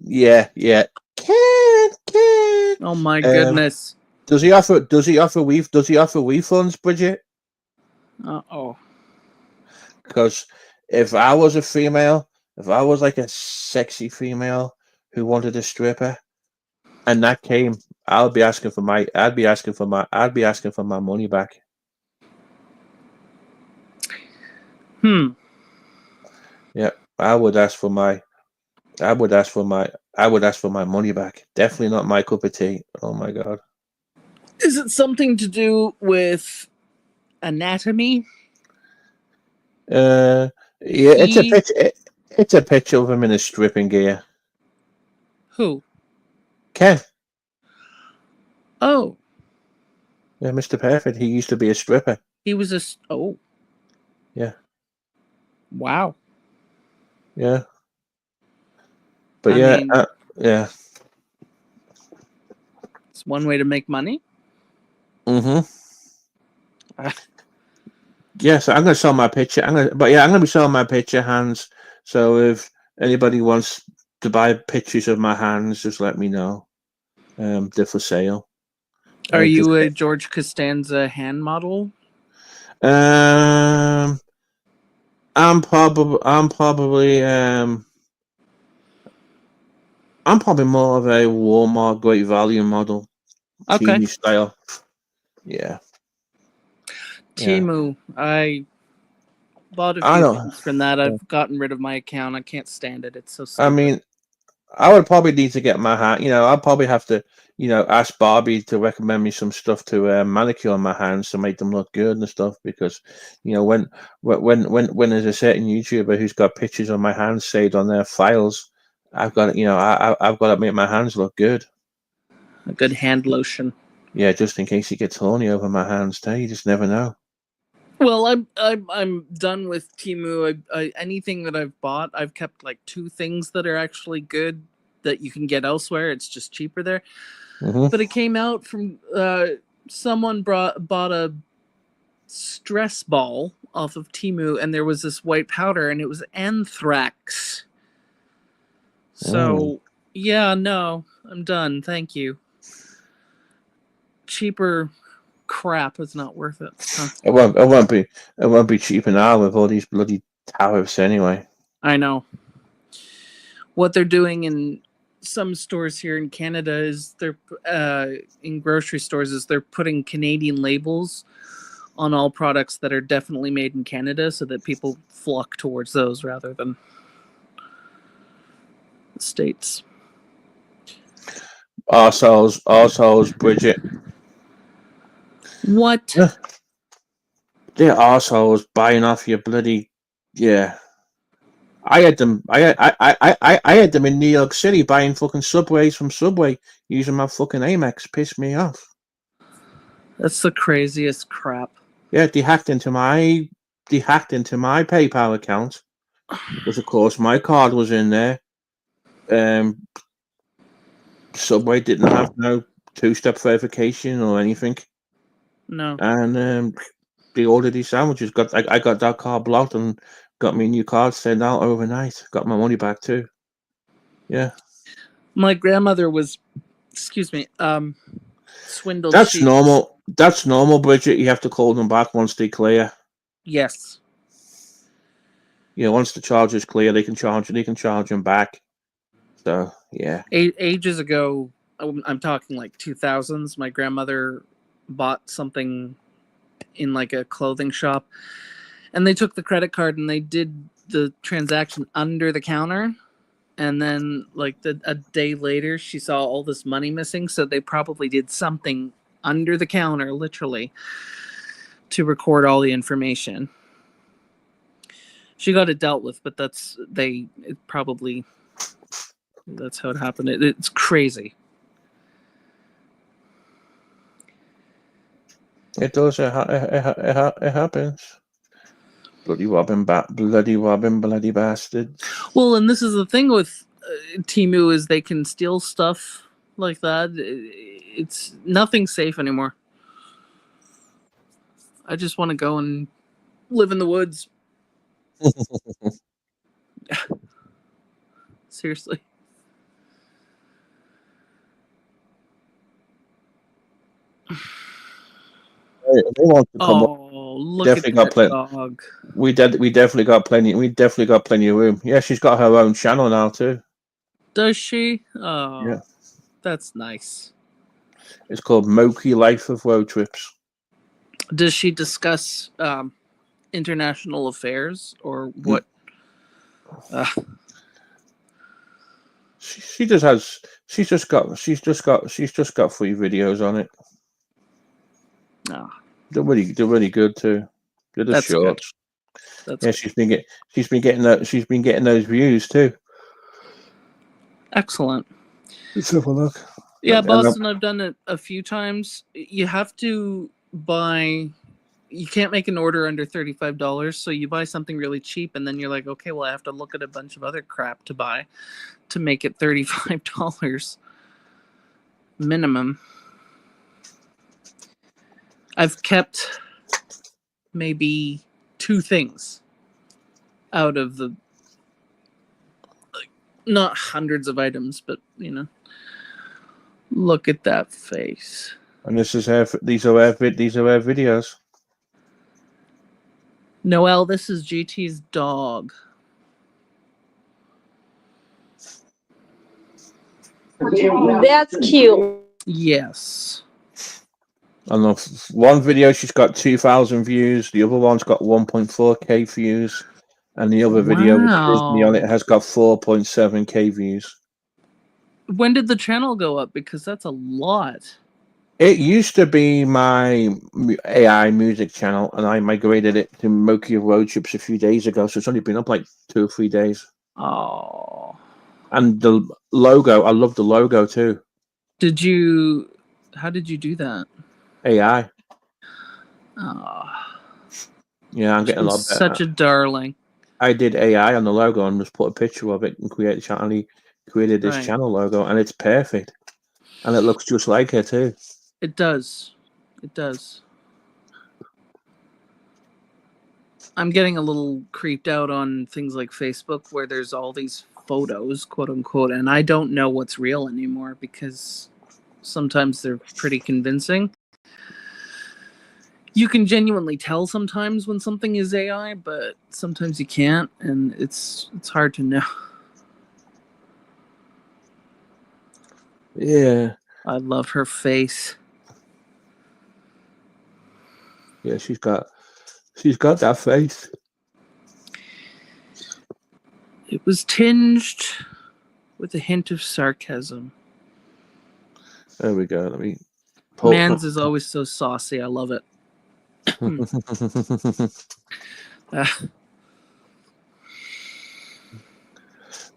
Yeah. Can. Oh my goodness. Does he offer refunds, Bridget? Uh-oh. Because if I was a female, if I was like a sexy female who wanted a stripper, and that came, I'd be asking for my money back. Yeah, I would ask for my money back. Definitely not my cup of tea. Oh my god. Is it something to do with anatomy? Yeah, it's a picture. It's a picture of him in a stripping gear. Who? Ken. Oh. Yeah, Mr. Perfect. He used to be a stripper. He was oh. Yeah. Wow. Yeah. But I mean, yeah. It's one way to make money. Yes, I'm gonna sell my picture. I'm gonna be selling my picture hands. So if anybody wants to buy pictures of my hands, just let me know. They're for sale. Are you a George Costanza hand model? I'm probably more of a Walmart Great Value model. Okay. Teeny style. Yeah. Temu. I bought a few things from that. I've gotten rid of my account. I can't stand it. It's so stupid. I mean, I would probably need to get my hand. I'd probably have to, ask Barbie to recommend me some stuff to manicure my hands to make them look good and stuff. Because, when there's a certain YouTuber who's got pictures of my hands saved on their files, I've got, I've got to make my hands look good. A good hand lotion. Yeah, just in case he gets horny over my hands too. You just never know. Well, I'm done with Temu. Anything that I've bought, I've kept like 2 things that are actually good that you can get elsewhere. It's just cheaper there. But it came out from someone bought a stress ball off of Temu, and there was this white powder, and it was anthrax. So yeah, no, I'm done. Thank you. Cheaper crap is not worth it. Huh? It won't be cheaper now with all these bloody tariffs anyway. I know. What they're doing in some stores here in Canada is they're in grocery stores is they're putting Canadian labels on all products that are definitely made in Canada, so that people flock towards those rather than the States. Arseholes, Bridget. What? They're arseholes buying off your bloody I had them in New York City buying fucking Subways from Subway using my fucking Amex. Pissed me off. That's the craziest crap. Yeah, they hacked into my PayPal account. Because of course my card was in there. Subway didn't have no 2-step verification or anything. No. And they ordered these sandwiches. I got that card blocked and got me a new card sent out overnight. Got my money back too. Yeah. My grandmother was, swindled. That's normal. That's normal, Bridget. You have to call them back once they clear. Yes. You know, once the charge is clear, they can charge them back. So yeah. Ages ago, I'm talking like 2000s. My grandmother bought something in like a clothing shop, and they took the credit card and they did the transaction under the counter. And then, like a day later, she saw all this money missing. So they probably did something under the counter, literally, to record all the information. She got it dealt with, but that's how it happened. It's crazy. It does. It happens. Bloody robbing, bloody bastards. Well, and this is the thing with Temu is they can steal stuff like that. It's nothing safe anymore. I just want to go and live in the woods. Seriously. They want to come up. Oh, look Definitely at got that plenty. dog. We definitely got plenty. We definitely got plenty of room. Yeah, she's got her own channel now too. Does she? Oh, Yeah. That's nice. It's called Moki Life of Road Trips. Does she discuss international affairs or what? She just has. She's just got free videos on it. Oh, They're really good too. They're just That's good. shorts. that's Yeah, good. she's been getting those views too. Excellent. Let's have a look. Yeah, And Boston, I've done it a few times. You have to buy. You can't make an order under $35, so you buy something really cheap, and then you're like, okay, well, I have to look at a bunch of other crap to buy to make it $35 minimum. I've kept maybe 2 things out of the, like, not hundreds of items, but look at that face. And this is these are our videos. Noelle, this is GT's dog. That's cute. Yes. On the one video, she's got 2,000 views. The other one's got 1.4k views, and the other video with Disney on it has got 4.7k views. When did the channel go up? Because that's a lot. It used to be my AI music channel, and I migrated it to Moki Road Trips a few days ago. So it's only been up like 2 or 3 days. Oh. And the logo, I love the logo too. How did you do that? AI. Oh. Yeah, I'm getting a lot better. Such a darling. I did AI on the logo and just put a picture of it and create the channel. He created this channel logo, and it's perfect. And it looks just like her too. It does. It does. I'm getting a little creeped out on things like Facebook where there's all these photos, quote unquote, and I don't know what's real anymore because sometimes they're pretty convincing. You can genuinely tell sometimes when something is AI, but sometimes you can't, and it's hard to know. Yeah. I love her face. Yeah, she's got that face. It was tinged with a hint of sarcasm. There we go. Let me. Mans is always so saucy. I love it.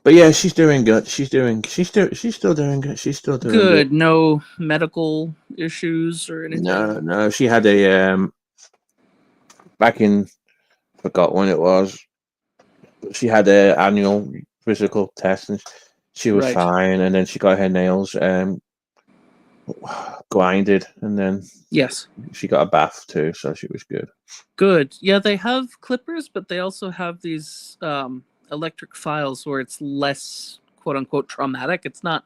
But yeah, she's doing good. She's still doing good. She's still doing good. No medical issues or anything. No. She had a back in, forgot when it was. She had an annual physical test and she was fine. And then she got her nails grinded, and then she got a bath too, so she was good. Good. Yeah, they have clippers, but they also have these electric files where it's less quote unquote traumatic. It's not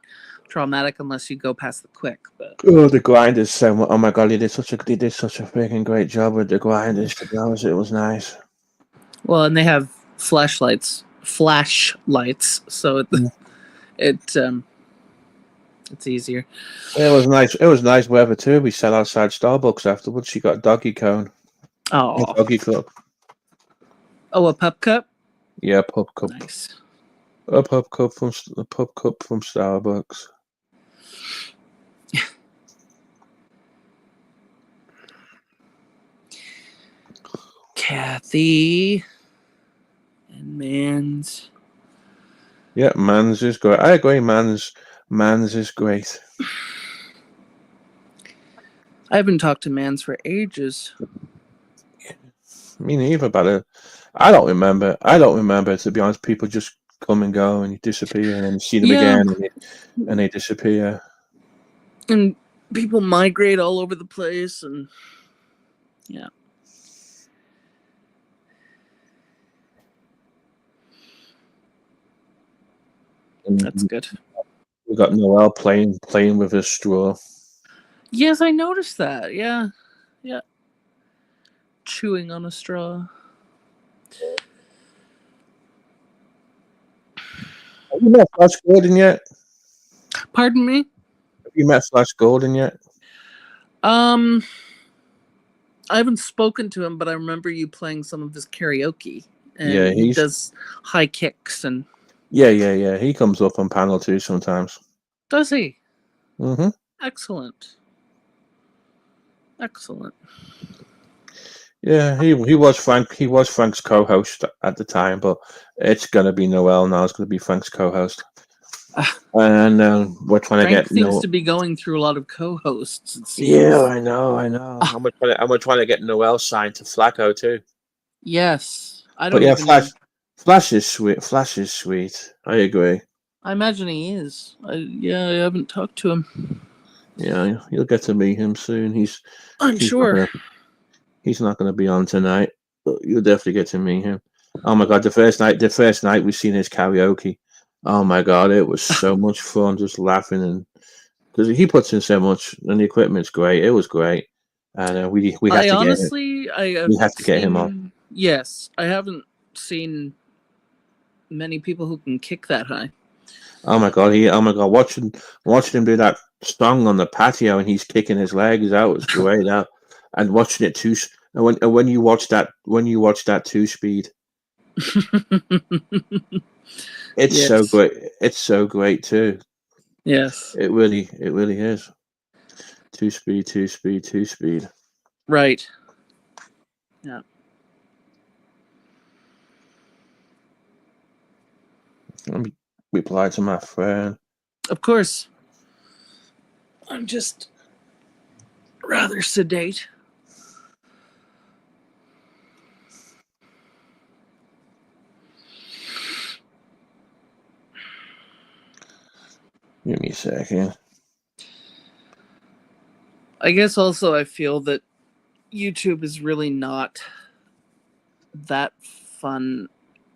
traumatic unless you go past the quick. But Oh, the grind is so much. Oh my god, he did such a freaking great job with the grinders. To be honest, it was nice. well, and they have flashlights, so it's easier. It was nice. It was nice weather too. We sat outside Starbucks afterwards. She got a doggy cone. Oh, A doggy cup. oh, a pup cup. Yeah, pub cup. Nice. A pub cup from Starbucks. Kathy and Mans. Yeah, Mans is great. I agree. Mans is great. I haven't talked to Mans for ages. Me neither, but I don't remember. To be honest, people just come and go and you disappear, and then you see them Yeah. again, and they disappear. And people migrate all over the place, and yeah. And That's good. we got Noel playing with a straw. Yes, I noticed that. Yeah. Yeah. Chewing on a straw. Have you met Flash Gordon yet? Pardon me? Have you met Flash Gordon yet? I haven't spoken to him, but I remember you playing some of his karaoke. And Yeah, he does high kicks and Yeah. He comes up on panel too sometimes. does he? Mm-hmm. Excellent. Excellent. Yeah, he was Frank. He was Frank's co-host at the time, but it's gonna be Noel now. It's gonna be Frank's co-host, and we're trying to Frank get seems to be going through a lot of co-hosts. It seems. Yeah, I know. And we're trying to get Noel signed to Flacco too. Yes, I But don't yeah, even. Flash is sweet. Flash is sweet. I agree. I imagine he is. I haven't talked to him. Yeah, you'll get to meet him soon. I'm sure. He's not gonna be on tonight, but you'll definitely get to meet him. Oh my god, the first night we seen his karaoke. Oh my god, it was so much fun, just laughing, and because he puts in so much, and the equipment's great. It was great, and we have to honestly, we have to get him on. Yes, I haven't seen many people who can kick that high. Oh my god, watching him do that song on the patio, and he's kicking his legs. That was great. And watching it too, and when you watch that 2-speed, it's so Yes. great. It's so great too. Yes. It really is. 2-speed. Right. Yeah. Let me reply to my friend. Of course. I'm just rather sedate. Give me a second. I guess also I feel that YouTube is really not that fun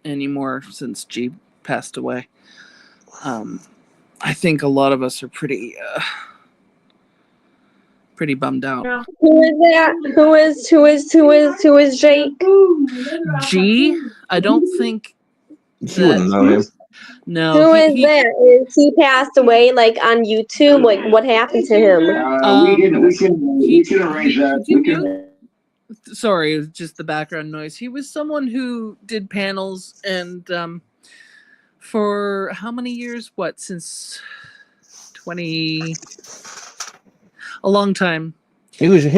anymore since G passed away. I think a lot of us are pretty bummed out. Who is that? Who is Jake? G, I don't think You wouldn't know him. no. Who is that? Is he passed away like on YouTube? Like what happened to him? We can arrange that. Sorry, it was just the background noise. He was someone who did panels and for how many years? What, since 20? A long time. He was a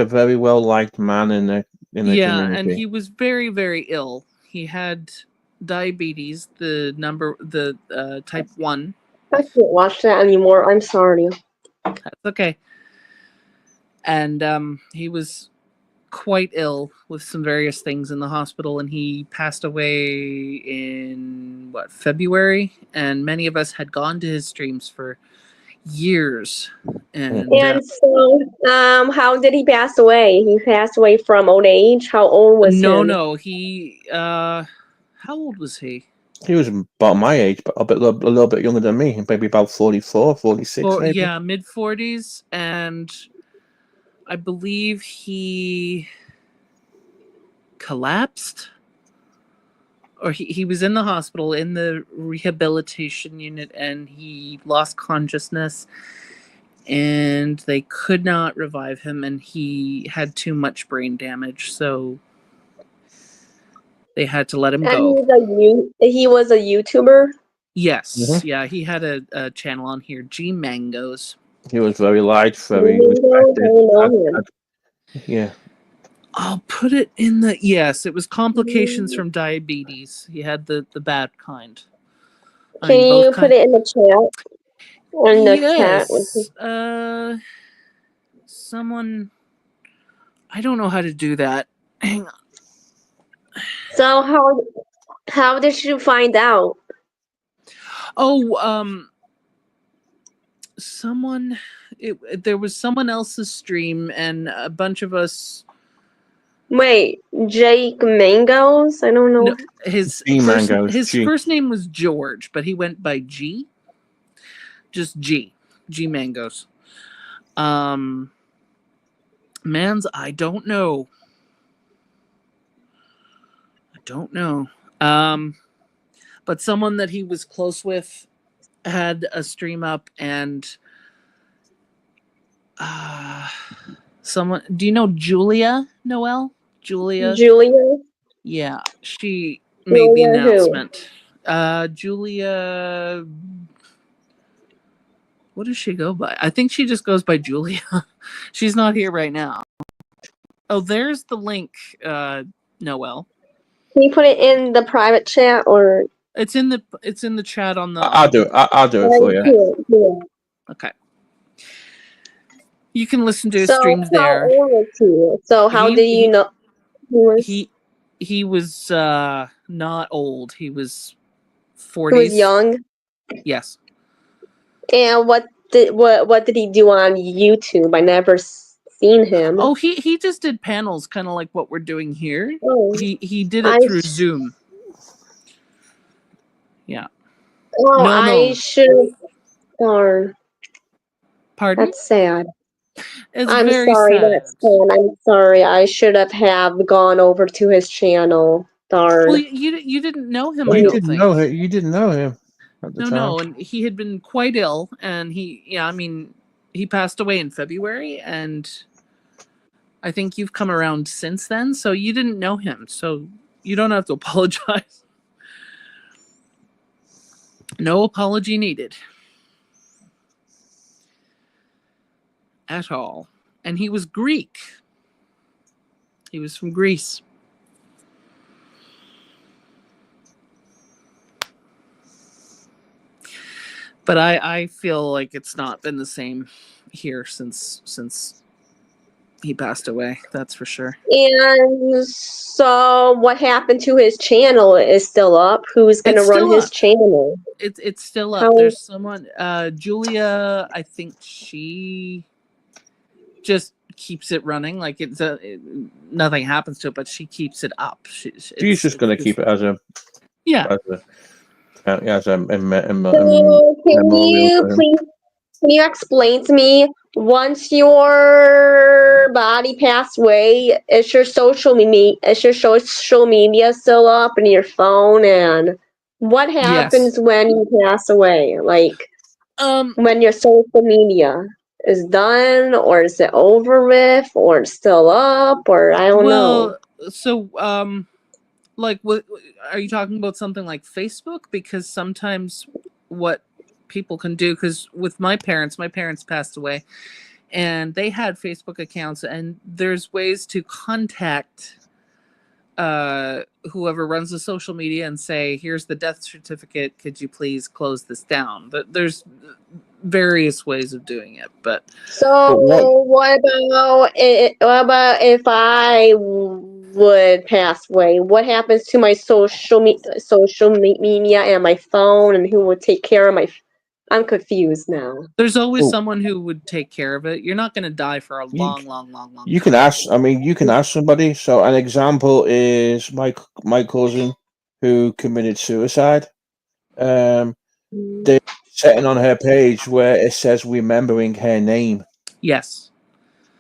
very well liked man in the community. And he was very, very ill. He had diabetes, the type 1. I can't watch that anymore. I'm sorry. That's okay. And he was quite ill with some various things in the hospital, and he passed away in February, and many of us had gone to his streams for years. And so how did he pass away? He passed away from old age. How old was he? No, he how old was he? He was about my age, but a little bit younger than me. Maybe about 44, 46, Or maybe. yeah, mid-40s, and I believe he collapsed, or he was in the hospital in the rehabilitation unit, and he lost consciousness, and they could not revive him, and he had too much brain damage, so they had to let him And go. he was a YouTuber. Yes, Mhm. yeah, he had a channel on here, G Mangoes. He was very light, very I respected. know him. Yeah. I'll put it in the yes. It was complications from diabetes. He had the bad kind. I Can mean, both you put kind. it in the chat? In the chat. Yes. Someone. I don't know how to do that. Hang on. So how did you find out? Oh, someone. There was someone else's stream, and a bunch of us. Wait, Jake Mangoes? I don't know. No, his G Mangoes, his G. first name was George, but he went by G. Just G. G Mangoes. Mans, I don't know. But someone that he was close with had a stream up, and someone. Do you know Julia Noel? Julia. Yeah, she made the Julia who? announcement. Julia. What does she go by? I think she just goes by Julia. She's not here right now. Oh, there's the link, Noel. Can you put it in the private chat or? It's in the chat on the. I'll do it. I'll do it for you. Yeah. Okay. You can listen to his So streams how there. old was he? So how did you know he was not old. He was 40s. he was young? Yes. And what did he do on YouTube? I never seen him. Oh, he just did panels, kind of like what we're doing here. Oh, He did it through Zoom. Yeah. Oh, No. I should. Darn. Pardon? That's sad. It's I'm very sorry. sad. That's sad. I'm sorry. I should have gone over to his channel. Darn. Well, you didn't know him, I You don't didn't think. know him. You didn't know him at the time. No, and he had been quite ill, and he passed away in February, and I think you've come around since then, so you didn't know him, so you don't have to apologize. No apology needed. At all. And he was Greek. He was from Greece. But I feel like it's not been the same here since he passed away. That's for sure. And so, what happened to his channel? Is still up. Who's going to run his channel? It's still up. There's someone, Julia. I think she just keeps it running. Like nothing happens to it, but she keeps it up. She's just going to keep it as a Can you explain to me, once your body passed away, is your social media still up in your phone? And what happens when you pass away? Like, when your social media is done, or is it over with, or it's still up, or I don't know. So, like, what are you talking about? Something like Facebook? Because sometimes what people can do, because with my parents passed away, and they had Facebook accounts, and there's ways to contact whoever runs the social media and say, here's the death certificate, could you please close this down? But there's various ways of doing it. But so what about if I would pass away? What happens to my social media and my phone, and who would take care of my? I'm confused now. There's always someone who would take care of it. You're not going to die for a long You time. can ask. I mean, you can ask somebody. So an example is my cousin. who committed suicide. They're setting on her page where it says remembering her name, Yes.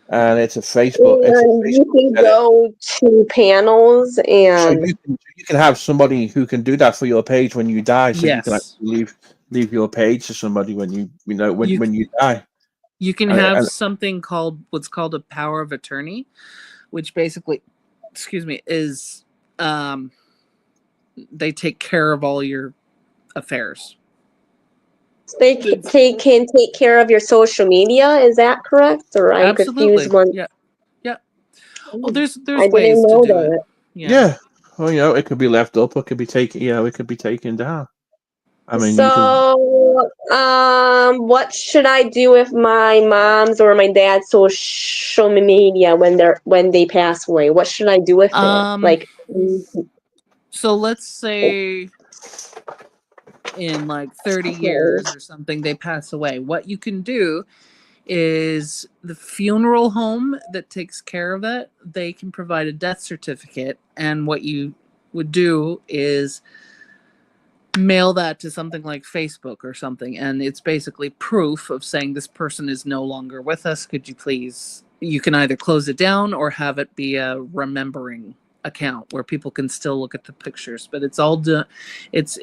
and it's a Facebook. And you can go to panels So and you can have somebody who can do that for your page when you die. So you can Yes. actually leave your page to somebody when you die. You can And- have and- something called what's called a power of attorney, which basically, excuse me, is they take care of all your affairs. they can take care of your social media. Is that correct? Or I'm Absolutely. confused. One. Yeah. Yeah. Well, there's I ways didn't to know do that. it. Yeah. Well, it could be left up, or it could be taken. It could be taken down. I mean, you can. So, what should I do with my mom's or my dad's social media when they pass away? What should I do with it? Like, So let's say in like 30 years or something they pass away. What you can do is the funeral home that takes care of it, they can provide a death certificate, and what you would do is mail that to something like Facebook or something, and it's basically proof of saying this person is no longer with us. Could you please, you can either close it down or have it be a remembering account where people can still look at the pictures, but it's all done. It's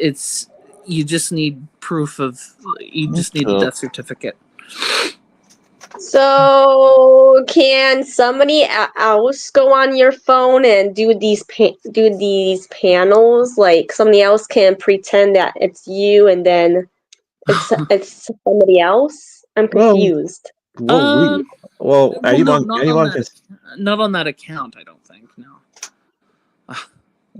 you just need proof of, you just need a death certificate. So, can somebody else go on your phone and do these panels? Like, somebody else can pretend that it's you, and then it's somebody else. I'm confused. Well, no, anyone can. Not on that account, I don't think. No.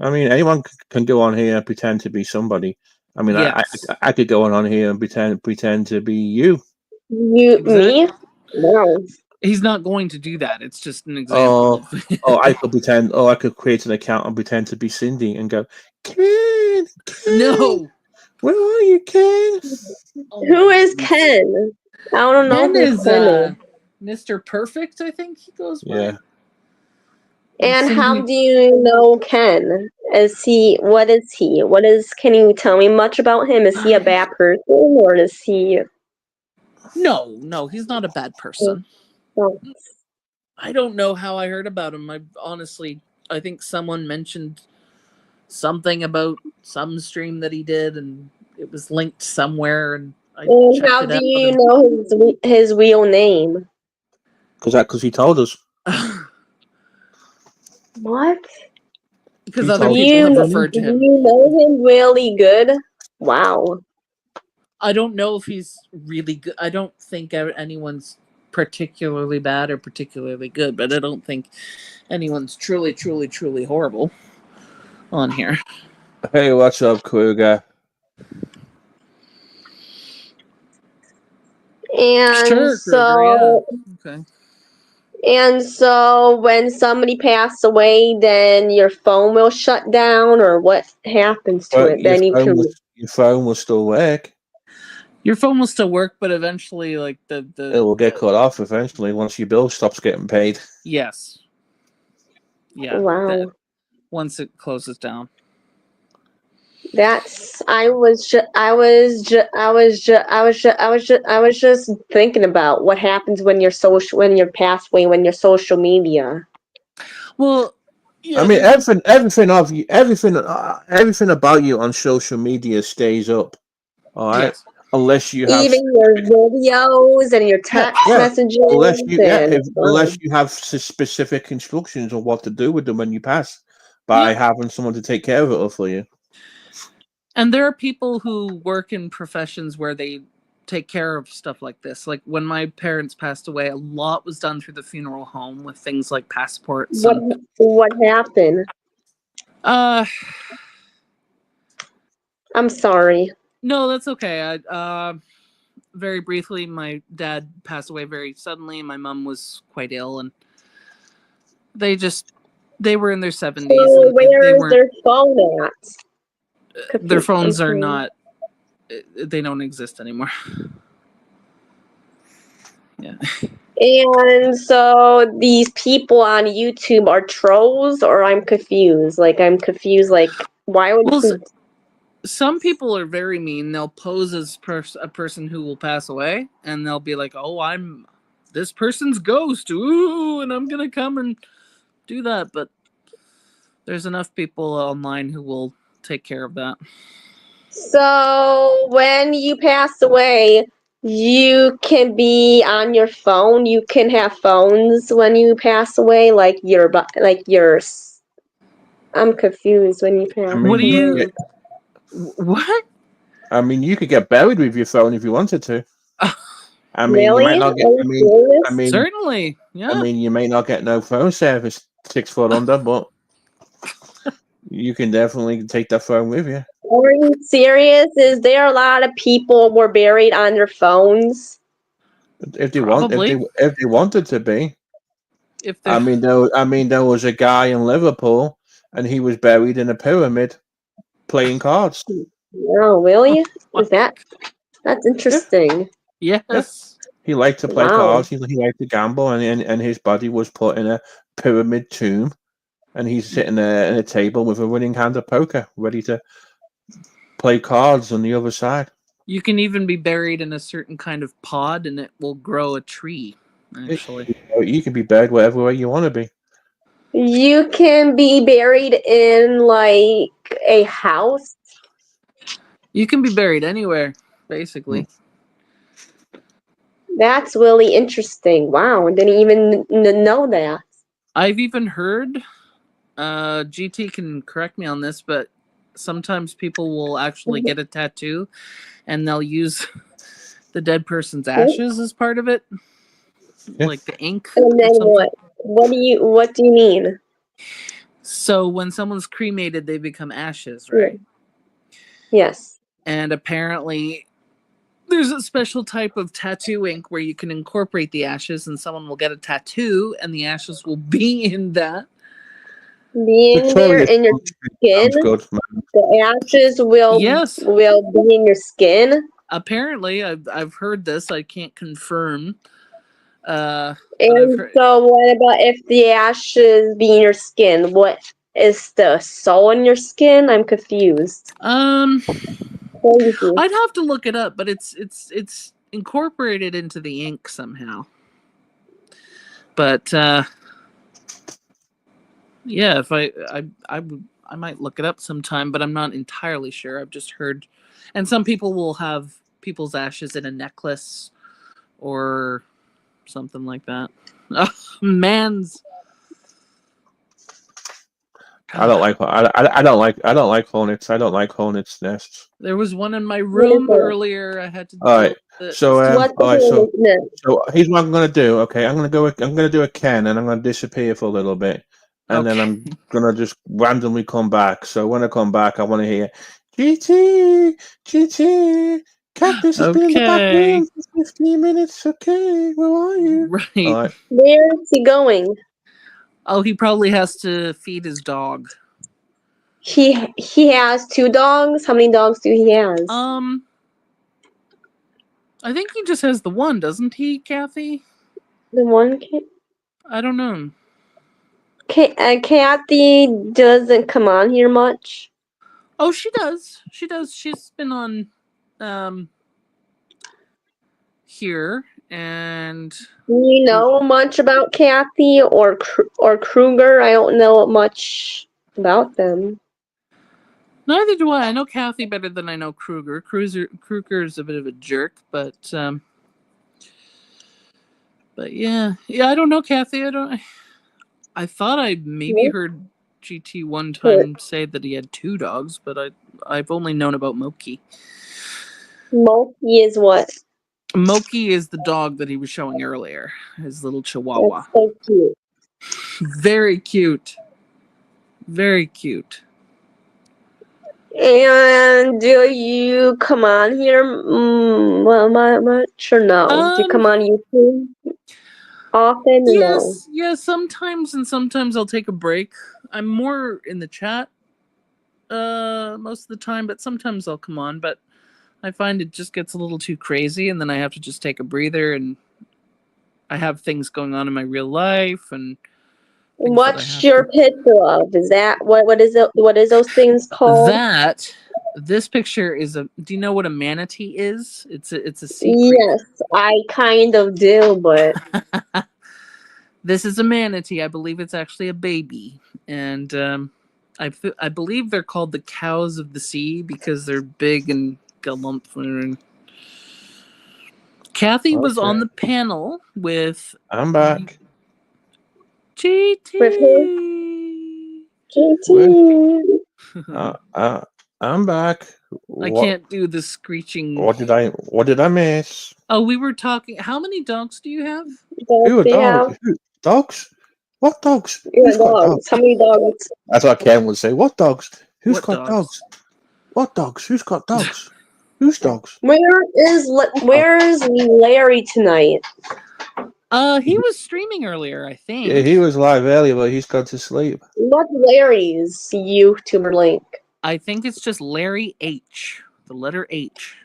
I mean, anyone can go on here and pretend to be somebody. I mean, Yes. I could go on here and pretend to be you. Me? No. He's not going to do that. It's just an example. I could pretend. I could create an account and pretend to be Cindy and go, Ken. No. Where are you, Ken? Who is Ken? I don't know Ken who is Ken is. Mr. Perfect, I think he goes by. Yeah. And how do you know Ken? What is he? Can you tell me much about him? Is he a bad person, or is he? No, he's not a bad person. Oh. I don't know how I heard about him. I think someone mentioned something about some stream that he did, and it was linked somewhere, and I checked How it do out. you know his real name? Because he told us. What? Because other people have referred to him. Do you know him really good? Wow. I don't know if he's really good. I don't think anyone's particularly bad or particularly good, but I don't think anyone's truly, truly, truly horrible on here. Hey, what's up, Kruger? And Sure, so, Kruger, yeah. Okay. And so, when somebody passes away, then your phone will shut down, or what happens to it? Then your phone will still work. Your phone will still work, but eventually, like it will get cut off eventually once your bill stops getting paid. Yes. Yeah. Wow. Once it closes down. I was just thinking about what happens when you're passed away, when your social media. Well, yeah, I mean, everything about you on social media stays up. All right. Yes. Unless you have Even your videos and your text messages. Unless you have specific instructions on what to do with them when you pass, by having someone to take care of it for you. And there are people who work in professions where they take care of stuff like this. Like when my parents passed away, a lot was done through the funeral home with things like passports. What happened? I'm sorry. No, that's okay. Very briefly, my dad passed away very suddenly. My mom was quite ill, and they were in their 70s. So where is their phone at? Their phones are not, they don't exist anymore. Yeah. And so these people on YouTube are trolls, or I'm confused. Like, Why would Well, he? some people are very mean. They'll pose as a person who will pass away, and they'll be like, "Oh, I'm this person's ghost, ooh, and I'm gonna come and do that." But there's enough people online who will take care of that. So when you pass away, you can be on your phone. You can have phones when you pass away, like your. I'm confused when you pass What do you? away. What? I mean, you could get buried with your phone if you wanted to. I mean, you Really? might not get. Are you serious? Certainly, yeah. I mean, you may not get no phone service 6 foot under, but you can definitely take that phone with you Are you serious? Is there a lot of people were buried on their phones? if they Probably. if they wanted to be. If I mean, there was a guy in Liverpool, and he was buried in a pyramid playing cards. Oh, really? Is that's Yeah, interesting. yeah. yes. He liked to play Wow. cards. He liked to gamble, and his body was put in a pyramid tomb, and he's sitting there at a table with a winning hand of poker, ready to play cards on the other side. You can even be buried in a certain kind of pod, and it will grow a tree. Actually, You can be buried whatever way you want to be. You can be buried in like a house. you can be buried anywhere, basically. That's really interesting. Wow, I didn't even know that. I've even heard. GT can correct me on this, but sometimes people will actually get a tattoo, and they'll use the dead person's ashes as part of it, Yeah. like the ink. And then or something. what? What do you mean? So when someone's cremated, they become ashes, right? Yes. And apparently, there's a special type of tattoo ink where you can incorporate the ashes, and someone will get a tattoo, and the ashes will be in that. Being there in your skin, Sounds good, man. the ashes will Yes. be in your skin. Apparently, I've heard this. I can't confirm. But I've And heard, so, what about if the ashes be in your skin? What is the soul in your skin? I'm confused. Crazy. I'd have to look it up, but it's incorporated into the ink somehow. But yeah, if I might look it up sometime, but I'm not entirely sure. I've just heard, and some people will have people's ashes in a necklace or something like that. Oh, man's. I don't like hornets. I don't like hornets nests. There was one in my room What is it? earlier. I had to. All right. deal with it. So What's all right. the name? So here's what I'm gonna do. Okay, I'm gonna do a Ken, and I'm gonna disappear for a little bit, and then I'm gonna just randomly come back. So when I come back, I want to hear GT. Cactus has been in the back Okay. room for 15 minutes. Okay, where are you? Right. All right. Where is he going? Oh, he probably has to feed his dog. He has 2 dogs. How many dogs do he has? I think he just has the one, doesn't he, Kathy? The one cat. I don't know. Kathy doesn't come on here much. Oh, she does. She does. She's been on here, and Do you know much about Kathy or Kruger? I don't know much about them. neither do I. I know Kathy better than I know Kruger. Kruger's a bit of a jerk, but yeah, I don't know Kathy. I thought I maybe heard GT one time say that he had 2 dogs, but I've only known about Moki. Moki is what? Moki is the dog that he was showing earlier. His little Chihuahua. That's so cute. Very cute. Very cute. And do you come on here much or no? Do you come on YouTube often or no? Yes, sometimes, and sometimes I'll take a break. I'm more in the chat most of the time, but sometimes I'll come on, but I find it just gets a little too crazy, and then I have to just take a breather, and I have things going on in my real life, and things that I What's have your to. picture of? Is that what is it? What is those things called? This picture is a. Do you know what a manatee is? It's a sea Yes, I kind of do, but creature. This is a manatee. I believe it's actually a baby, and I believe they're called the cows of the sea because they're big and galump. Kathy was on Okay. the panel with I'm back. with who? GT. With, JT. I'm back. I What can't do the screeching. what did I miss? Oh, we were talking. How many dogs do you have? Dogs Who are do you have? dogs? Dogs? What dogs? Yeah, Who's got dogs? dogs. How many dogs? That's what Ken would say. What dogs? Who's What got dogs? dogs? What dogs? Who's got dogs? Whose dogs? Where's Larry tonight? He was streaming earlier, I think. Yeah, he was live earlier, but he's gone to sleep. What's Larry's YouTuber link? I think it's just Larry H. The letter H.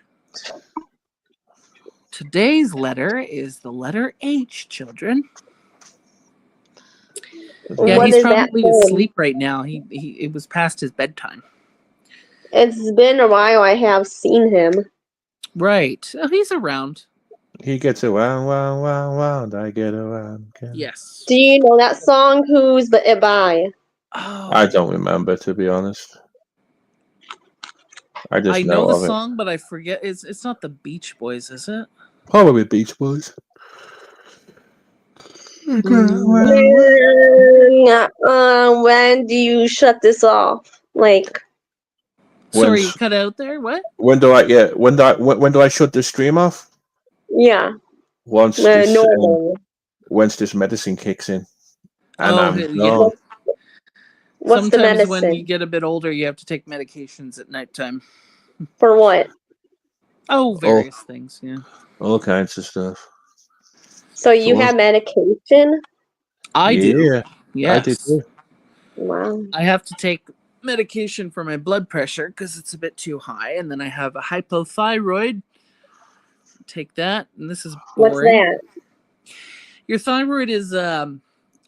Today's letter is the letter H, children. Yeah, What he's is that probably from? asleep right now. It was past his bedtime. It's been a while I have seen him. Right. Oh, he's around. He gets around, round, round, round. I get around. Again. Yes. Do you know that song? Who's it by? Oh, I don't remember, to be honest. I just I know the of it. song, but I forget. It's not the Beach Boys, is it? Probably Beach Boys. When do you shut this off? Like, Sorry, you When's- cut out there. What? when do I shut the stream off? yeah, Once this normal. once this medicine kicks in, and Oh, I'm yeah. gone. What's the Sometimes when medicine? you get a bit older, you have to take medications at nighttime. For what? Oh, various things. Yeah. All kinds of stuff. So you what- have medication? I do. Yeah, Yes. I do too. Wow. I have to take medication for my blood pressure because it's a bit too high, and then I have a hypothyroid. Take that, and this is What's boring. that? Your thyroid is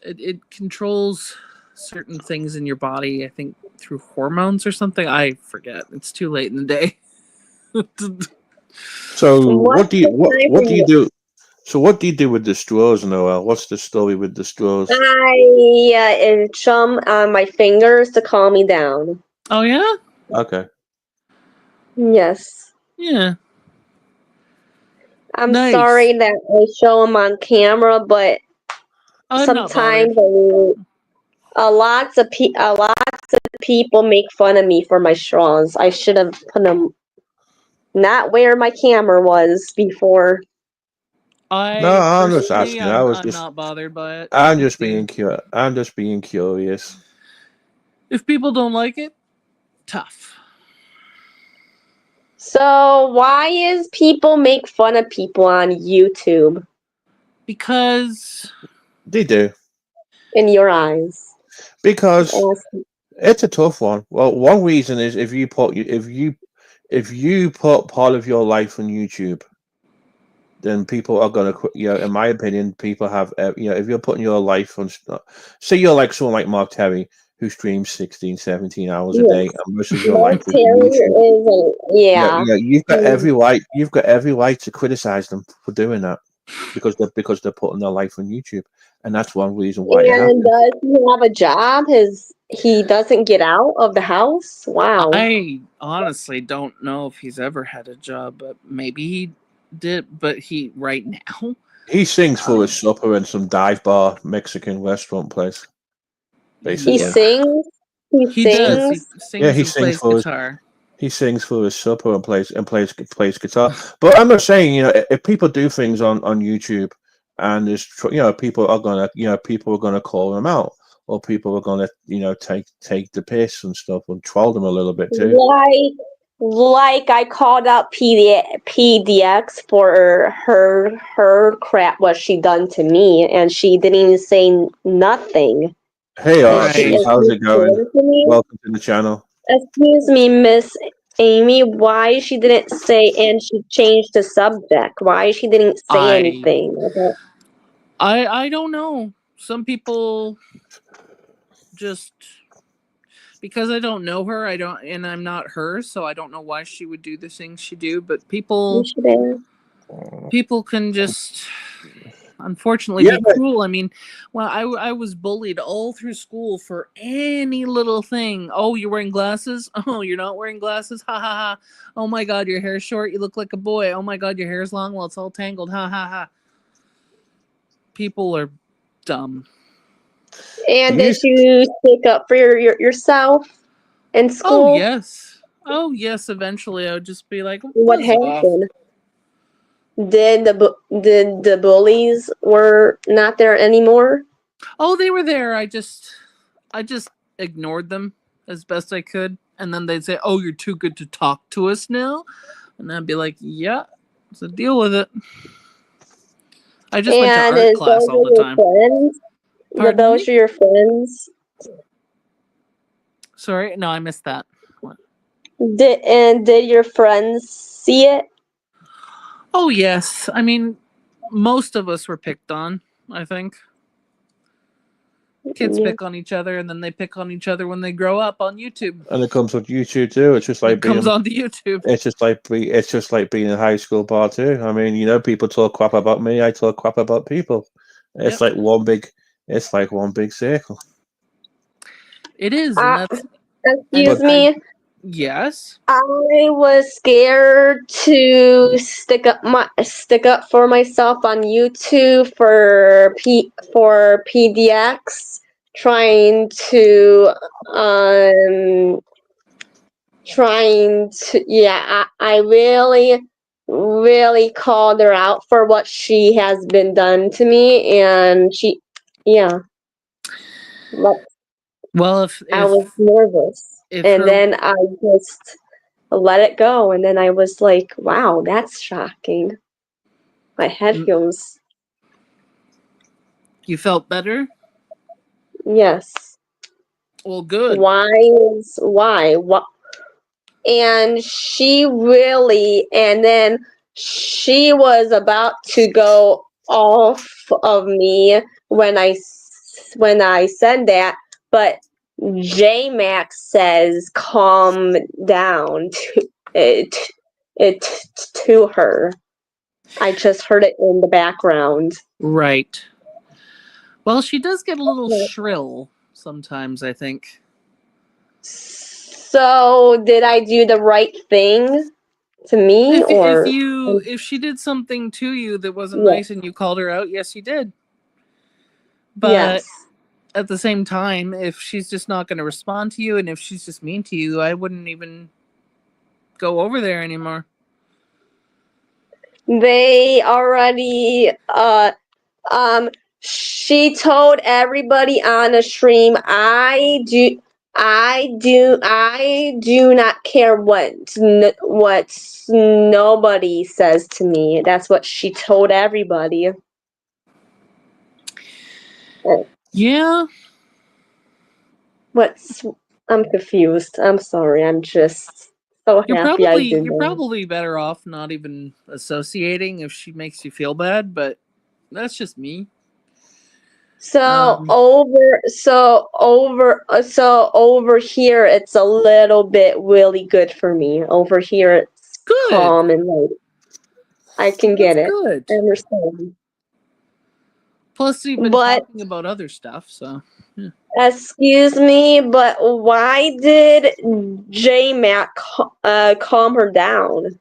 it controls certain things in your body. I think through hormones or something. I forget. It's too late in the day. So What's the what do you type do? So what do you do with the straws, Noel? What's the story with the straws? I chum on my fingers to calm me down. Oh yeah, Okay. Yes. yeah. I'm Nice. sorry that I show them on camera, but I'm not sometimes bothered. a lots of people make fun of me for my straws. I should have put them not where my camera was before. No, I'm just Personally, asking. I'm not bothered by it. I'm just being curious. If people don't like it, tough. So why is people make fun of people on YouTube Because They do. in your eyes? Because Ask- it's a tough one. Well, one reason is if you put part of your life on YouTube, then people are gonna, in my opinion, people have, if you're putting your life on, say you're like someone like Mark Terry who streams 16, 17 hours a Yes. day, and most of your Mark life is on Terry YouTube. is You've got every right. You've got every right to criticize them for doing that because they're putting their life on YouTube, and that's one reason why you have And to. does he have a job? He doesn't get out of the house? Wow. I honestly don't know if he's ever had a job, but maybe he did. But right now, He sings for his supper in some dive bar Mexican restaurant place. Basically, He sings. He does. He Sings. sings Yeah, he and sings plays for guitar. he sings for his supper and plays guitar. But I'm not saying, if people do things on YouTube, and there's people are gonna call them out, or people are gonna take the piss and stuff and troll them a little bit too. Like I called out PDX for her crap what she done to me, and she didn't even say nothing. Hey Right. Archie, how's it going? Welcome to the channel. Excuse me, Miss Amy, why she didn't say, and she changed the subject, why she didn't say anything? I don't know. some people just, because I don't know her, and I'm not her, so I don't know why she would do the things she do. But people can just, unfortunately, Yeah, be cruel. I mean, well, I was bullied all through school for any little thing. Oh, you're wearing glasses? Oh, you're not wearing glasses? Ha ha ha. Oh my God, your hair's short. You look like a boy. Oh my God, your hair's long. Well, it's all tangled. Ha ha ha. People are dumb. And did you stick up for yourself in school? Oh yes. Oh yes. Eventually, I would just be like, What "Buzz off." happened? Did the bullies were not there anymore? Oh, they were there. I just ignored them as best I could, and then they'd say, "Oh, you're too good to talk to us now," and I'd be like, "Yeah, so deal with it." I just went to And art class all the your time. friends? Pardon Those me? are your friends? Sorry, no, I missed that. What? Did your friends see it? Oh yes, I mean, most of us were picked on. I think kids Yeah. pick on each other, and then they pick on each other when they grow up on YouTube. and it comes with YouTube too. It's just like It comes being. onto YouTube. It's just like being in high school bar too. I mean, people talk crap about me. I talk crap about people. It's Yep. like one big. It's like one big circle. It is, and that's. Excuse me. Yes. I was scared to stick up for myself on YouTube for PDX, trying to I really called her out for what she has been done to me, and Well, if I was nervous, and her then I just let it go, and then I was like, wow, that's shocking. My head feels, you felt better, yes. well, good. Why? What? And then she was about to go off of me when I said that, but J Max says calm down to her. I just heard it in the background. Right. Well, she does get a little shrill sometimes, I think. So, did I do the right thing to me, or If she did something to you that wasn't yeah. nice and you called her out, yes, you did. But Yes. at the same time, if she's just not going to respond to you, and if she's just mean to you, I wouldn't even go over there anymore. They already she told everybody on the stream, I do not care what nobody says to me. That's what she told everybody. Yeah. I'm confused. I'm sorry. I'm just so happy I did You're that. probably better off not even associating if she makes you feel bad, but that's just me. So over here it's a little bit really good for me. Over here it's Good. calm and like I can get it. Good. I understand. Plus, you've been talking about other stuff, so. Yeah. Excuse me, but why did J Mac calm her down?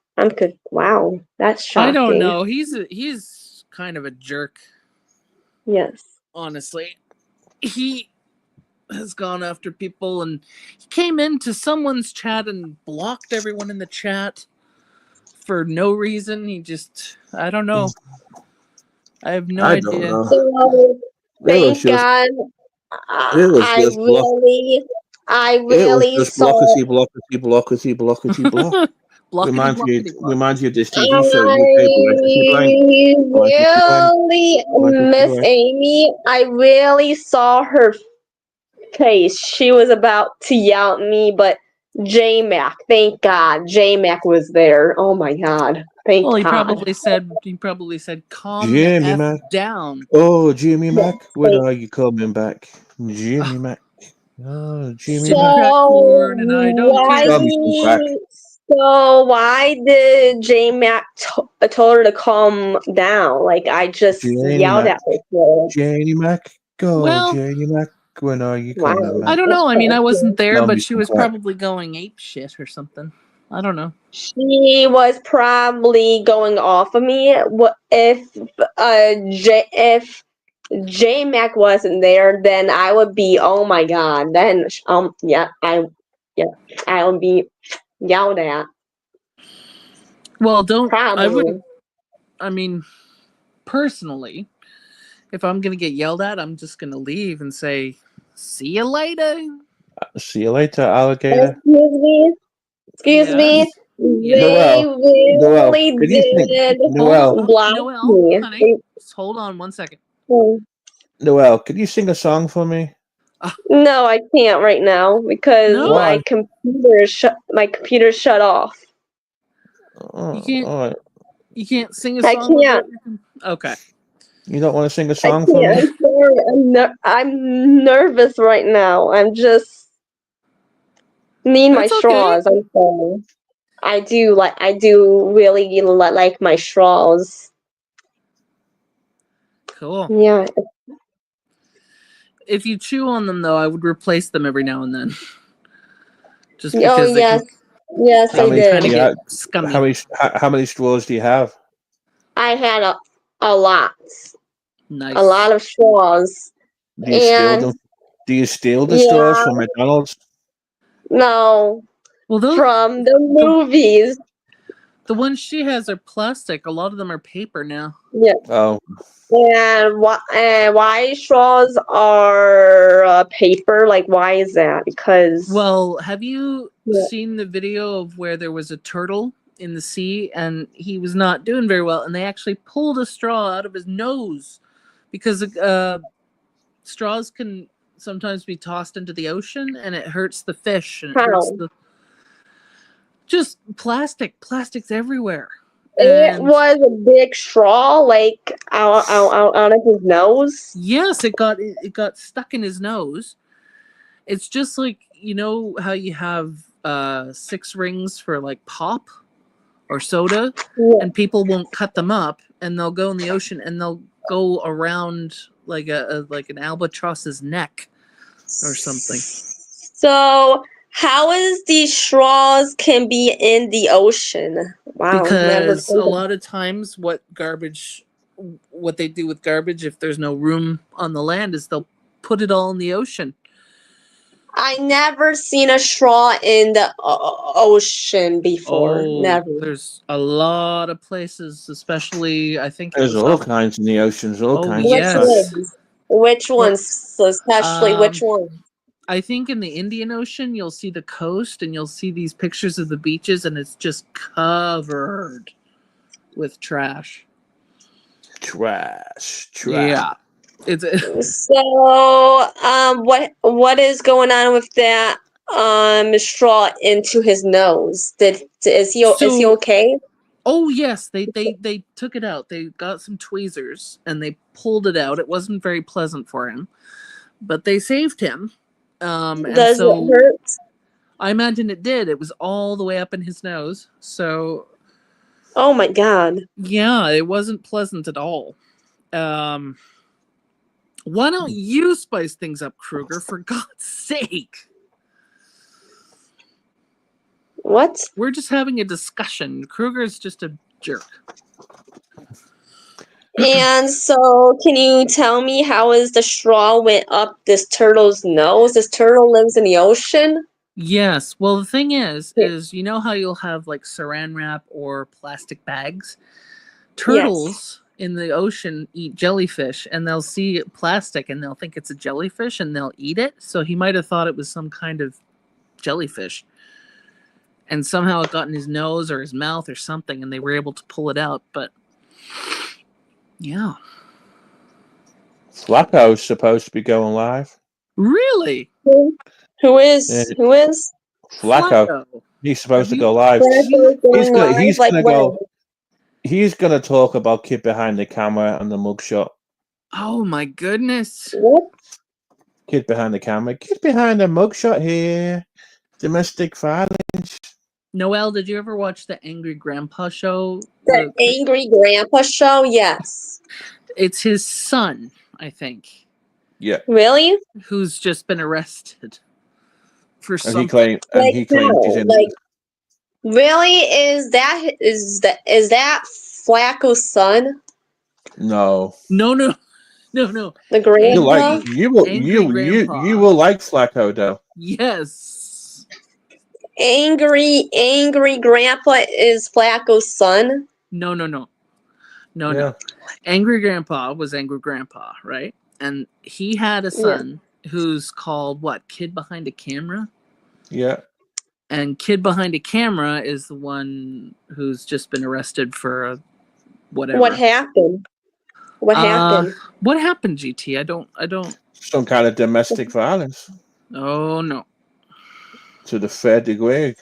Wow, that's shocking. I don't know. He's kind of a jerk. Yes. Honestly, he has gone after people, and he came into someone's chat and blocked everyone in the chat for no reason. I don't know. I have no idea. Don't know. So, thank God. I really saw. Block. Reminds you of this TV show. Miss Amy, I really saw her face. She was about to yell at me, but J-Mac. Thank God. J-Mac was there. Oh my God. Thank Well, he God. probably said, "Calm the Jimmy f Mac. down." Oh, Jimmy Mac, when Thank- are you coming back? Jimmy Mac. Oh, Jimmy Jimmy Mac. crack So corn, and I don't why? care. Tell me some crack. So why did J-Mac told her to calm down? Like I just Janie yelled Mac. at her. For it. Janie Mac. Go, Well, Janie Mac. When are you Wow. coming I back? don't know. I mean, I wasn't there, Tell me but she some was crack. probably going ape shit or something. I don't know. She was probably going off of me. What if if J Mac wasn't there, then I would be, oh my God. Then I would be yelled at. Well, don't. I Probably. wouldn't. I mean, personally, if I'm gonna get yelled at, I'm just gonna leave and say, "See you later." See you later, alligator. Excuse me. Excuse me. Yes. They Noel. Noel, really can you think? did Noel. block Noel, me. honey, just hold on one second. Noel, can you sing a song for me? No, I can't right now because No? Why? my computer shut off. Oh, You can't. all right. You can't sing a I song can't. without. Okay. You don't want to sing a I song for can't. me? I'm sorry. I'm nervous right now. I'm just need my That's okay. straws. I'm sorry. I do really like my straws. Cool. Yeah. If you chew on them, though, I would replace them every now and then, just Oh because they yes. can Yes, How I many? did. kind of Yeah. get scummy. How many straws do you have? I had a lot. Nice. A lot of straws. Do you steal And them? Do you steal the straws yeah, from McDonald's? no, Well, those from the movies. the ones she has are plastic. A lot of them are paper now. Yeah. Oh, And why straws are paper? Like, why is that? Because Well, have you yeah. seen the video of where there was a turtle in the sea and he was not doing very well, and they actually pulled a straw out of his nose because straws can sometimes be tossed into the ocean and it hurts the fish and it hurts How? the just plastics everywhere. It And was a big straw, like out of his nose. yes, it got stuck in his nose. It's just like, you know how you have 6 rings for like pop or soda, Yeah. and people won't cut them up, and they'll go in the ocean and they'll go around like like an albatross's neck or something. So, how is these straws can be in the ocean? Wow, never Because a think of lot of times what they do with garbage, if there's no room on the land, is they'll put it all in the ocean. I never seen a straw in the ocean before. Oh, Never. there's a lot of places, especially I think it there's was all off. kinds in the oceans, all Oh, kinds Which of trash. yes. ones? Which Well, ones? Especially which ones? I think in the Indian Ocean, you'll see the coast and you'll see these pictures of the beaches, and it's just covered with trash. Trash. Yeah, it's So, what is going on with that straw into his nose? Is he so. okay? Oh yes, they took it out. They got some tweezers and they pulled it out. It wasn't very pleasant for him, but they saved him. And Does it so hurt? I imagine it did. It was all the way up in his nose. So Oh my God. yeah, it wasn't pleasant at all. Why don't you spice things up, Kruger? For God's sake. What? We're just having a discussion. Kruger's just a jerk. And so, can you tell me how is the straw went up this turtle's nose? This turtle lives in the ocean. Yes. Well, the thing is Yeah. you know how you'll have like saran wrap or plastic bags? Yes. Turtles in the ocean eat jellyfish, and they'll see plastic and they'll think it's a jellyfish and they'll eat it. So he might have thought it was some kind of jellyfish. And somehow it got in his nose or his mouth or something, and they were able to pull it out. But yeah. Flacco's supposed to be going live. Really? Who is? Yeah. Who is? Flacco. He's supposed to Have go you- live. Flacco's going He's gonna. live, He's like gonna when? go. He's gonna talk about kid behind the camera and the mugshot. Oh my goodness. What? Kid behind the camera. Kid behind the mugshot here. Domestic violence. Noelle, did you ever watch the Angry Grandpa show? The Angry Grandpa show? Yes. It's his son, I think, Yeah. Really? who's just been arrested for And something. he claimed. And Like he claimed he's how? in. Like really? Is that Flacco's son? No. No. You The like grandpa? you will Angry you Grandpa. you will like Flacco though. Yes. Angry Grandpa is Flacco's son? No. Yeah. Angry Grandpa was Angry Grandpa, right? And he had a son who's called what? Kid Behind a Camera? Yeah. And Kid Behind a Camera is the one who's just been arrested for whatever. What happened? What happened? What happened, GT? I don't. Some kind of domestic violence Oh no. to the fair degree.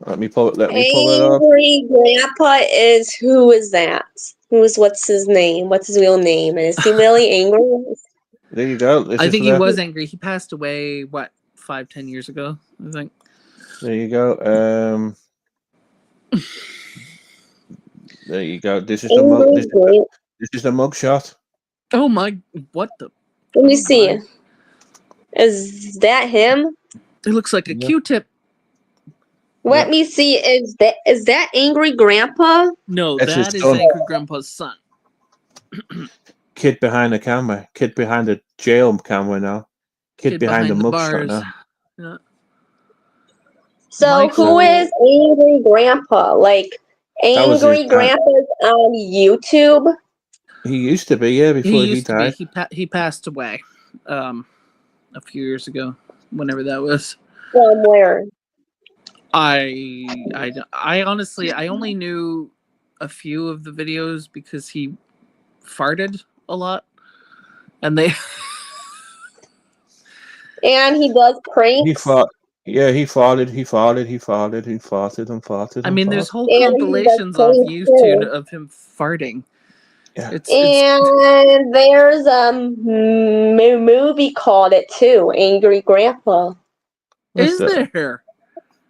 Let me pull it up. Angry Grandpa is who is that? What's his name? What's his real name? Is he really angry? There you go. I think he was angry. He passed away, what, 5-10 years ago, I think. There you go. There you go. This is the mugshot. Oh my, what the? Let me Oh see. my. Is that him? It looks like a Q-tip. Let me see. Is that Angry Grandpa? No, That's his that is son. Angry Grandpa's son. Kid behind the camera. Kid behind the jail camera now. Kid behind the mugshot bars. now. Yeah. So Michael- who is Angry Grandpa? Like was his Angry dad. Grandpa's on YouTube? He used to be, yeah, before he used to died. be. He passed away a few years ago, whenever that was. Somewhere. I honestly, I only knew a few of the videos because he farted a lot, and they And he does pranks. He fought. Yeah, he farted. I mean, there's whole And he does compilations on pranks YouTube too. of him farting. Yeah. It's And there's a movie called it too, Angry Grandpa. is there?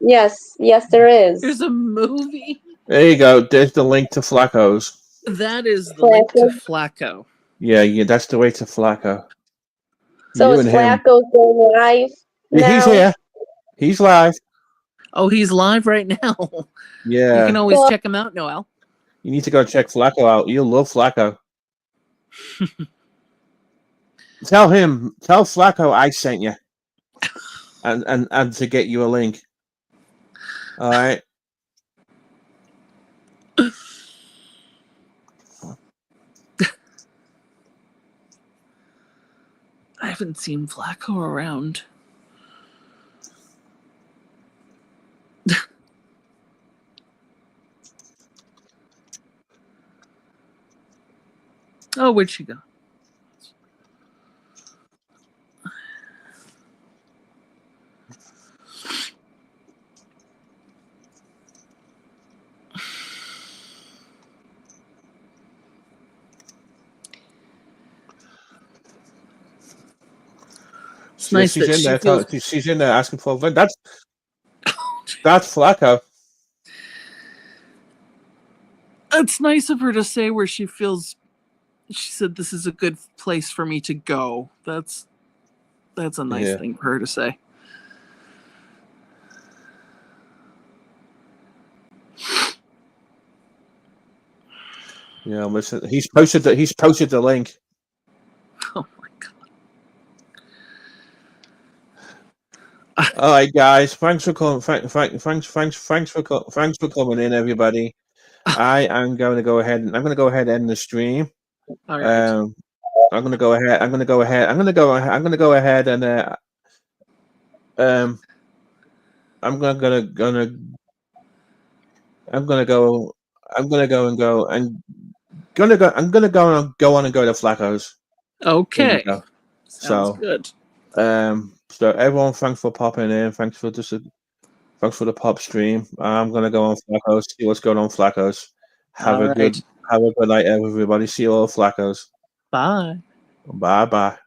Yes, there is. There's a movie. There you go. There's the link to Flacco's. That is the link to Flacco. Yeah, that's the way to Flacco. So You is and him. Flacco going live Yeah, now? he's here. He's live. Oh, he's live right now. Yeah. You can always check him out, Noel. You need to go check Flacco out. You'll love Flacco. Tell Flacco I sent you. And to get you a link. All right. I haven't seen Flacco around. Oh, where'd she go? It's nice she's that in she there. feels... She's in there asking for a friend. That's Flacco. It's nice of her to say where she feels. She said, "This is a good place for me to go." That's a nice thing for her to say. Yeah, listen. He's posted the link. Oh my god! All right, guys. Thanks for coming. Thanks for coming in, everybody. I'm going to go ahead and end the stream. All right. I'm going to go ahead and I'm gonna go on and go to Flacco's. Okay. So good. So everyone, thanks for popping in. Thanks for just Thanks for the pop stream. I'm gonna go on Flaccos, see what's going on, Flaccos. Have All a good right. night, everybody. See you all, Flaccos. Bye. Bye bye.